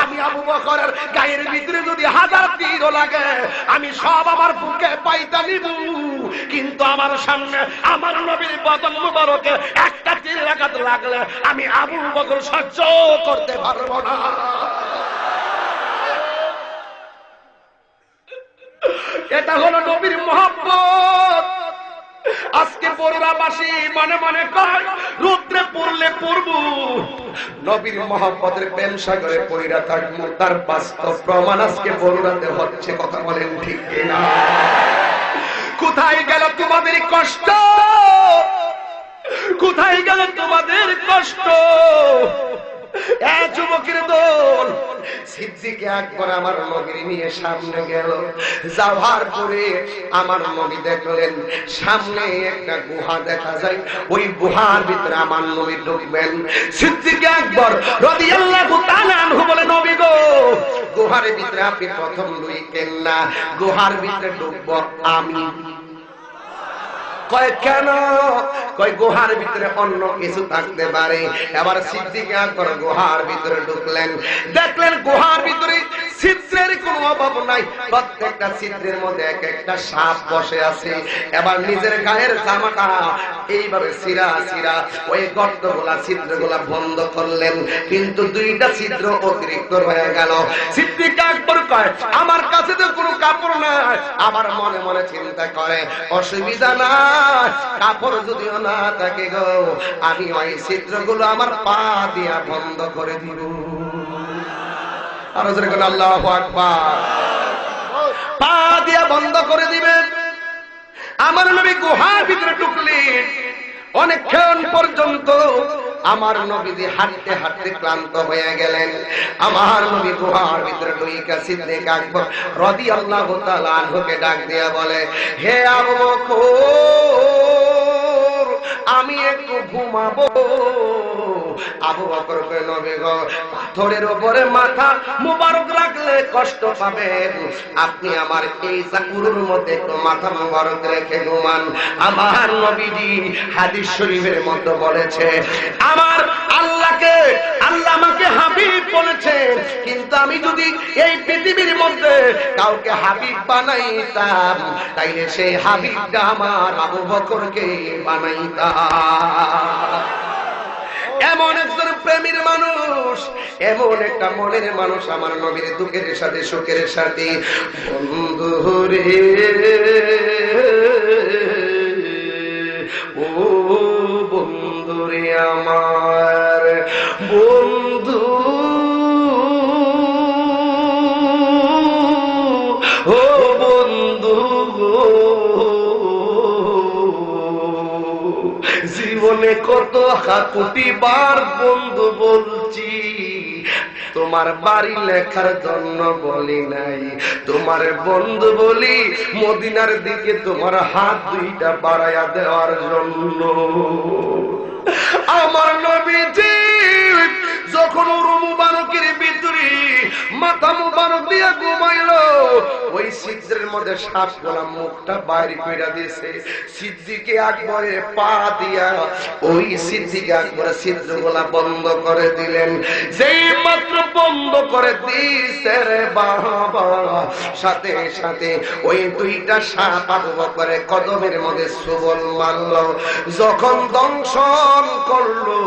আমি আবু বকরের গায়ের ভিতরে যদি 1000 তীরও লাগে, আমি সব আমার বুকে পাইতা নিব, কিন্তু আমার সামনে আমার নবীর বদন মুবারকে একটা তীর লাগাতে লাগলে আমি আবু বকর সহ্য করতে পারবো না। এটা হলো নবীর মহব্বত। আজকে বরুড়াবাসী মনে মনে কয়, রুদ্রে পড়লে পড়ব, নবীর মহব্বতের প্রেম সাগরে পইরা থাকবো, তার বাস্তব প্রমাণ আজকে বরুড়াতে হচ্ছে। কথা বলেন ঠিক কিনা? কোথায় গেল তোমাদের কষ্ট? কোথায় গেল তোমাদের কষ্ট? যুবকের দল সিদ্দিক আকবর আমার নবীর নিয়ে সামনে গেল। যাওয়ার পরে আমার নবী দেখলেন সামনে একটা গুহা দেখা যায়, ওই গুহার ভিতরে আমার নবী ঢুকবেন। সিদ্দিক আকবর রাদিয়াল্লাহু তাআলা আনহু বলে, নবী গো, গুহার ভিতরে আপনি প্রথম ঢুকেন না, গুহার ভিতরে ঢুকবো আমি। কয় কেন? কয় গুহার ভিতরে অন্য কিছু থাকতে পারে। এবার সিদ্দিক আকবর গুহার ভিতরে ঢুকলেন, দেখলেন গুহার ভিতরে ছিদ্রের কোনো অভাব নাই, প্রত্যেকটা ছিদ্রের মধ্যে এক একটা সাপ বসে আছে। এবার নিজের গায়ের জামাটা এইভাবে সিরা সিরা ওই গর্তগুলা ছিদ্রগুলা বন্ধ করলেন, কিন্তু দুইটা ছিদ্র অতিরিক্ত রয়ে গেল। সিদ্দিক আকবর কয়, আমার কাছে তো কোনো কাপড় নাই। আবার মনে মনে চিন্তা করে, অসুবিধা না, কাপড় যদিও না থাকে গো, আমি ওই ছিদ্রগুলো আমার পা দিয়া বন্ধ করে দিব। আর জোরে বলেন আল্লাহু আকবার। পা দিয়া বন্ধ করে দিবেন। আমার নবী গুহার ভিতরে ঢুকলেন। অনেকক্ষণ পর্যন্ত আমার নবীজি হাঁটতে হাঁটতে ক্লান্ত হয়ে গেলেন। আমার নবী গুহার ভিতরে ঢুইকা সিদ্দিক আকবর রাদিয়াল্লাহু তাআলা আনহুকে ডাক দিয়া বলে, হে আবু বকর, আমি একটু ঘুমাবো। আবু বকর কয়, নবী গো, পাথরের উপরে মাথা মুবারক রাখলে কষ্ট পাবেন, আপনি আমার এই চাকুরের মধ্যে একটু মাথা মুবারক রেখে ঘুমান। আমার নবীজি হাদিস শরীফের মধ্যে বলেছে, আমার আল্লাহকে, আল্লাহ আমাকে হাবিব বলেছেন, কিন্তু আমি যদি এই পৃথিবীর মধ্যে কাউকে হাবিব বানাইতাম, তাইলে সেই হাবিবটা আমার আবু বকরকে বানাইতাম। এমন একজন প্রেমীর মানুষ, এমন একটা মনের মানুষ আমার নবীর দুঃখের সাথে সুখের সাথে। বন্ধু রে, ও বন্ধু রে আমার, বন্ধু, ও বন্ধু, জীবনে কত কোটি বার বন্ধু বলছি, তোমার বাড়ি লেখার জন্য বলি নাই, তোমার বন্ধু বলি মদিনার দিকে তোমার হাত দুইটা বাড়াইয়া দেওয়ার জন্য। আমার নবীজি যখন মুবারকের ভিতরে মাথা মুবারক দিয়া ঘুমাইলো, ওই ছিদ্রের মধ্যে শ্বাস গলা মুখটা বাইরে কইরা দিয়েছে। সিদ্দিকে আকবরে পা দিয়া ওই সিদ্দিকে আকবরে ছিদ্রগুলা বন্ধ করে দিলেন। যেই মাত্র বন্ধ করে দিয়েছে রে বাবা, সাথে সাথে ওই দুইটা সাপ আবু বকরের কদমের মধ্যে সুবল মারলো। যখন দংশন করলো,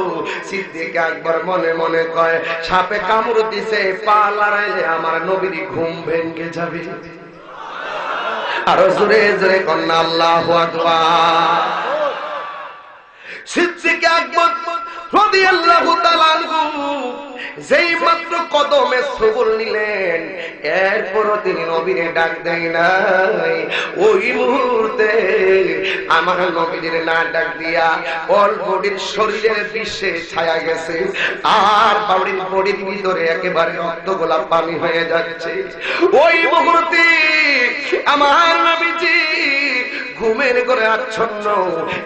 সিদ্দিক আকবর মনে মনে কয়, সাপে কামড় দিছে, পা লড়াইলে আমার নবীর ঘুম ভেঙে যাবে। আরো জোরে জোরে কন্যা আল্লাহু আকবার। সিদ্দিক আকবর রাদিয়াল্লাহু তাআলা আনহু যেই মাত্র কদমে সবল নিলেন, এরপরও তিনি নবীরে ডাক দেয় নাই। ওই মুহূর্তে আমার নবীর না ডাক দিয়া অলবডির শরীরের বিশ্বে ছায়া গেছে, আর বাড়ির বডির ভিতরে একেবারে রক্তগোলা পানি হয়ে যাচ্ছে। ওই মুহূর্তে আমার নবীজি ঘুমের ঘরে আচ্ছন্ন,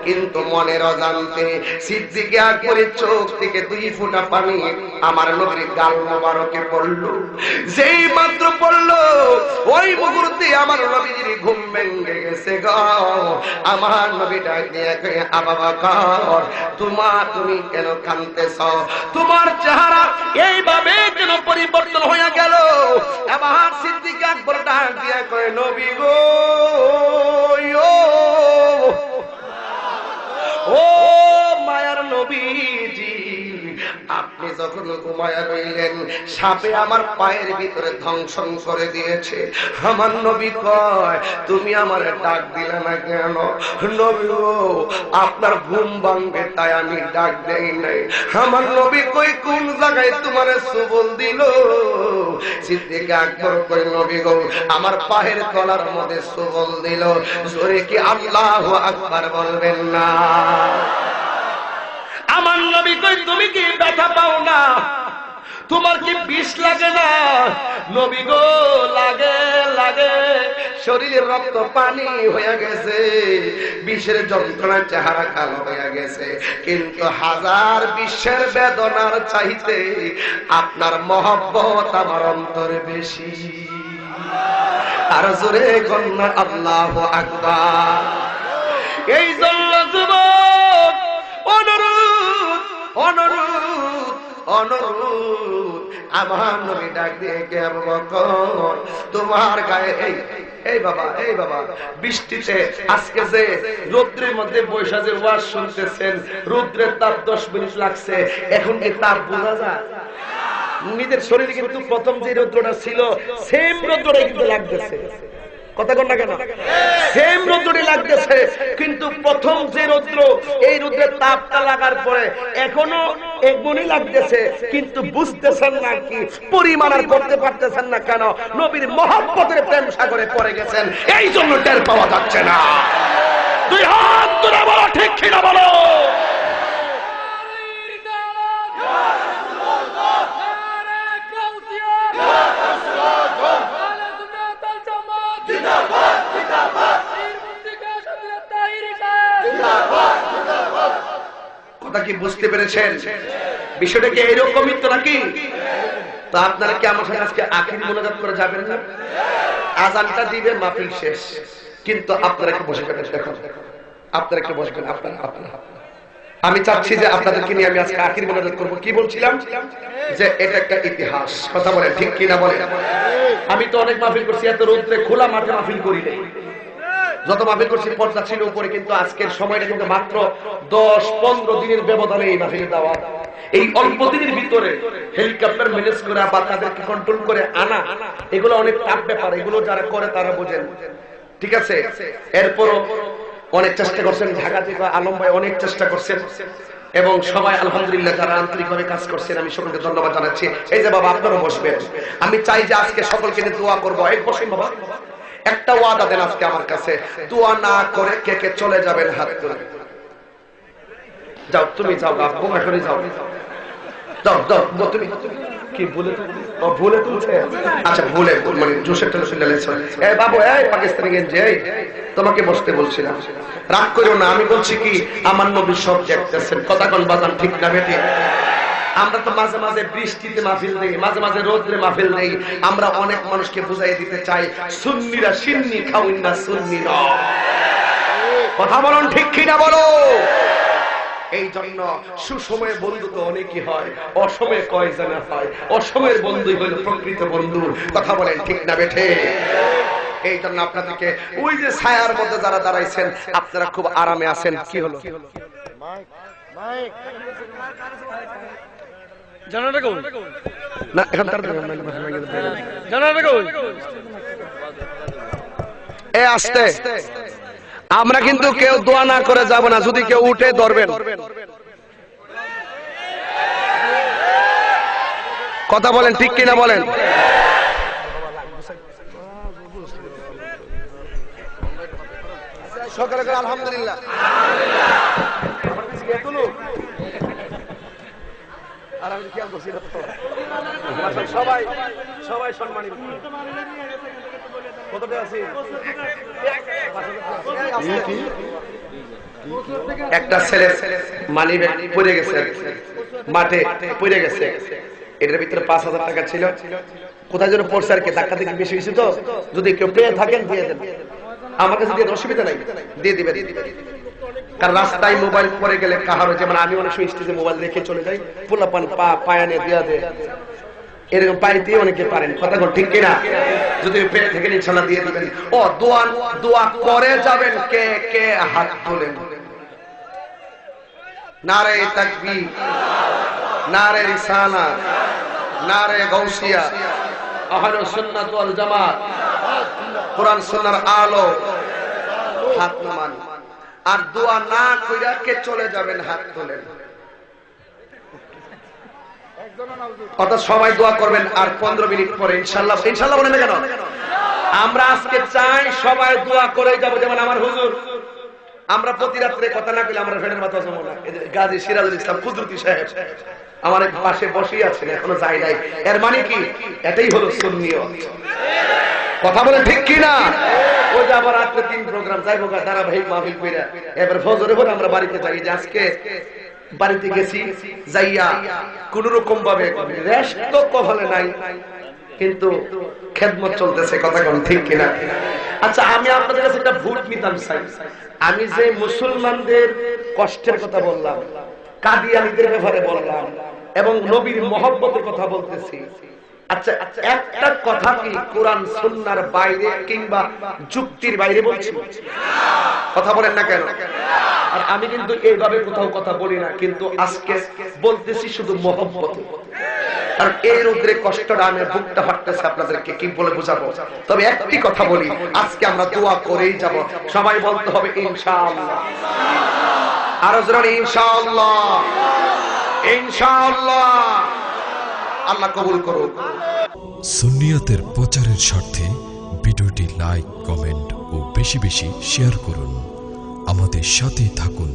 কিন্তু মনের অজান্তে সিদ্দিকে আকবরের চোখ থেকে 2 ফোঁটা পানি আমার নবীর গাল মোবারকে পড়লো। যেই মাত্র পড়লো, ওই মুহূর্তে আমার নবীর ঘুম ভেঙে গেছে গো। আমার নবী ডাক দিয়ে কয়, আবা বকর, তুমি কেন কাঁদতেছ? তোমার চেহারা এইভাবে কেন পরিবর্তন হয়ে গেল? আমার সিদ্দিকে আকবর ডাক দিয়ে কয়, নবী গো, ও মায়ার নবীজি, আপনি যখন ঘুমায়া রইলেন, সাপে আমার পায়ের ভিতরে ধ্বংসন করে দিয়েছে। আমার নবী কয়, তুমি আমার ডাক দিলে না কেন? নবী গো, আপনার ঘুম ভাঙবে তাই আমি ডাক দেই নাই। আমার নবী কই, কোন জায়গায় তোমার সুবল দিল? সিদ্দিক আকবর কই, নবী গো, আমার পায়ের তলার মধ্যে সুবল দিল। জোরে কি আল্লাহু আকবার বলবেন না? আমার নবী কই, তুমি কি ব্যথা পাও না? তোমার কি বিষ লাগে না? নবী গো, লাগে লাগে, শরীরের রক্ত পানি হয়ে গেছে, বিষের যন্ত্রণার চেহারা কালো হয়ে গেছে, কিন্তু হাজার বিশ্বের বেদনার চাইতে আপনার মহব্বত আমার অন্তরে বেশি। আর জোরে কন্যা আল্লাহু আকবার। এই জন্য যুবক, অনুরোধ অনুরোধ অনুরোধ, আমার নবী ডাক দিয়ে কে, আবু বকর, তোমার গায়ে এই বাবা বৃষ্টিতে আজকে যে রৌদ্রের মধ্যে বৈশা যে ওয়াজ শুনতেছেন, রৌদ্রের তাপ 10 মিনিট লাগছে, এখন কি তাপ বোঝা যায়? নিজের শরীরে কিন্তু প্রথম যে রৌদ্রটা ছিল, সেম রৌদ্রটাই কিন্তু লাগতেছে। কথা কন না কেন? সেম রৌদ্রই লাগতেছে, কিন্তু প্রথম যে রৌদ্র, এই রৌদ্রের তাপটা লাগার পরে এখনো একগুণই লাগতেছে, কিন্তু বুঝতেছেন না, কি পরিমাণ আর করতে পারতেছেন না। কেন? নবীর মহব্বতের প্রেম সাগরে পড়ে গেছেন, এই জন্য টের পাওয়া যাচ্ছে না। 2 হাত তুলে বলো, ঠিক কিনা বলো? কথা কি বুঝতে পেরেছেন? বিষয়টা কি এইরকমই তো নাকি? তো আপনারা কি আমার সাথে আজকে আখিরি মোনাজাত করে যাবেন না? আজানটা দিবে, মাহফিল শেষ, কিন্তু আপনারা কি বসে গেলেন? দেখুন, আপনারা কি বসে গেলেন? আপনারা আমি চাচ্ছি যে আপনাদেরকে নিয়ে আমি আজকে আখিরি মোনাজাত করবো। কি বলছিলাম? যে এটা একটা ইতিহাস। কথা বলে ঠিক কিনা বলে? আমি তো অনেক মাহফিল করছি, এত রোদ্রে খোলা মাঠে মাহফিল করি নাই। যত মাহফিল করছি পর্দা ছিল উপরে, কিন্তু আজকের সময়টা কিন্তু মাত্র 10-15 দিনের ব্যবধানে এই মাহফিলের দাওয়াত। এই অল্প দিনের ভিতরে হেলিকপ্টার ম্যানেজ করে বা তাদেরকে কন্ট্রোল করে আনা, এগুলো অনেক টাফ ব্যাপার। এগুলো যারা করে তারা বোঝেন, ঠিক আছে? এরপরও অনেক চেষ্টা করছেন, ঢাকা থেকে আলম ভাই অনেক চেষ্টা করছেন, এবং সবাই আলহামদুলিল্লাহ যারা আন্তরিকভাবে কাজ করছেন, আমি সকলকে ধন্যবাদ জানাচ্ছি। এই যে বাবা, আপনারা বসবেন, আমি চাই যে আজকে সকলকে নিয়ে দোয়া করবো। এই বসেন বাবা, একটা ওয়াদা দেন আজকে আমার কাছে, দোয়া না করে কে কে চলে যাবেন হাত তুলে। যাও তুমি যাও আব্বু করে যাও যাও যাও তুমি কি ভুলে ভুলে তুলছে আচ্ছা ভুলে মানে জোশের টেলে লেগেছে এই বাবু এই পাকিস্তানি গেঞ্জি এই তোমাকে বসতে বলছিলাম রাগ করো না আমি বলছি কি আমার নবী সব দেখতেছেন কথা কোন বাজান ঠিক না বেটি আমরা তো মাঝে মাঝে বৃষ্টিতে মাহফিল দেই মাঝে মাঝে রোদ্রে মাহফিল দেই আমরা অনেক মানুষকে বুঝাই দিতে চাই সুন্নিরা সিন্নি খাউন না সুন্নি না কথা বলুন ঠিক কি না বলো এই জন্য সুসময়ে বন্ধু তো অনেকই হয় অসময়ে কয়জনা হয় অসময়ের বন্ধুই হলো প্রকৃত বন্ধু কথা বলেন ঠিক না বেঠে এই জন্য আপনাদেরকে ওই যে ছায়ার মধ্যে যারা দাঁড়াইছেন আপনারা খুব আরামে আছেন কি হলো জানাটা কোন না এখন তার জানাটা কোন এ আস্তে আমরা কিন্তু কেউ দোয়া না করে যাব না যদি কেউ উঠে ধরবেন কথা বলেন ঠিক কিনা বলেন সকালে করে আলহামদুলিল্লাহ আর আমি খেয়াল করছি সবাই সবাই সম্মানী কতটা আছে একটা ছেলে মানি ব্যাগ পড়ে গেছে মাঠে পড়ে গেছে এটার ভিতরে ৫,০০০ টাকা ছিল কোথায় যেন পড়ছে আর কি ধাক্কা থেকে বেশি হয়েছে তো যদি কেউ পেয়ে থাকেন দিয়ে দেন আমার কাছে দিয়ে অসুবিধা নাই দিয়ে দিবে কারণ রাস্তায় মোবাইল পরে গেলে কাহারো যেমন আমি অনেক সময় স্টেজে মোবাইল রেখে চলে যাই পোলাপান পায়া নিয়ে দিয়া দেয় এরকম পাইতে অনেকে পারেন কথা ঠিক কিনা যদি পেয়ে থেকে ইনশাআল্লাহ দিয়ে দিবেন ও দোয়া করে যাবেন কে কে হাত তোলেন নারে তাকবীর নারে রিসালাত নারে গাউসিয়া আহলুস সুন্নাত ওয়াল জামাত কোরআন সুন্নাহর আলো হাত নামান আর দোয়া না কইরা কে চলে যাবেন হাত তোলেন অর্থাৎ সবাই দোয়া করবেন আর 15 মিনিট পরে ইনশাআল্লাহ ইনশাআল্লাহ বলেন না কেন আমরা আজকে চাই সবাই দোয়া করে যাব যেমন আমার হুজুর আমরা প্রতি রাতে কথা না কইলে আমরা ফেরের মাথা জমো না গাজী সিরাজুল ইসলাম কুদরতি সাহেব আমার পাশে বসেই আছেন এখনো যাই নাই এর মানে কি এটাই হলো সুন্নিয়ত কথা বলে ঠিক কি না ওই যে আবার রাতে 3 প্রোগ্রাম যাইবো ধারাবাহিক মাহফিল কইরা এবার ফজরের পর আমরা বাড়িতে যাই যে আজকে বাড়িতে গেছি যাইয়া কোন রকম ভাবে রেস্ট তো কখনো নাই কিন্তু খেদমত চলতেছে কথা কোন ঠিক কিনা আচ্ছা আমি আপনাদের কাছে একটা ভোট নিতাম চাই আমি যে মুসলমানদের কষ্টের কথা বললাম কাদিয়ানীদের ব্যাপারে বললাম এবং নবীর মহব্বতের কথা বলতেছি আচ্ছা একটা কথা কি কোরআন সুন্নাহর বাইরে কিংবা যুক্তির বাইরে বলছি কথা বলেন না কেন আর আমি কিন্তু এইভাবে কোথাও কথা বলি না কিন্তু আজকে বলতেছি শুধু মহব্বত কারণ এই রোদ্রে কষ্টটা আমি বুকটা ফাটতেছে আপনাদেরকে কি বলে বোঝাবো তবে একটি কথা বলি আজকে আমরা দোয়া করেই যাব সবাই বলতে হবে ইনশাআল্লাহ আরো জোরে ইনশাআল্লাহ ইনশাআল্লাহ আল্লাহ কবুল করুন সুন্নিয়তের প্রচারের স্বার্থে ভিডিওটি লাইক কমেন্ট ও বেশি বেশি শেয়ার করুন আমাদের সাথে থাকুন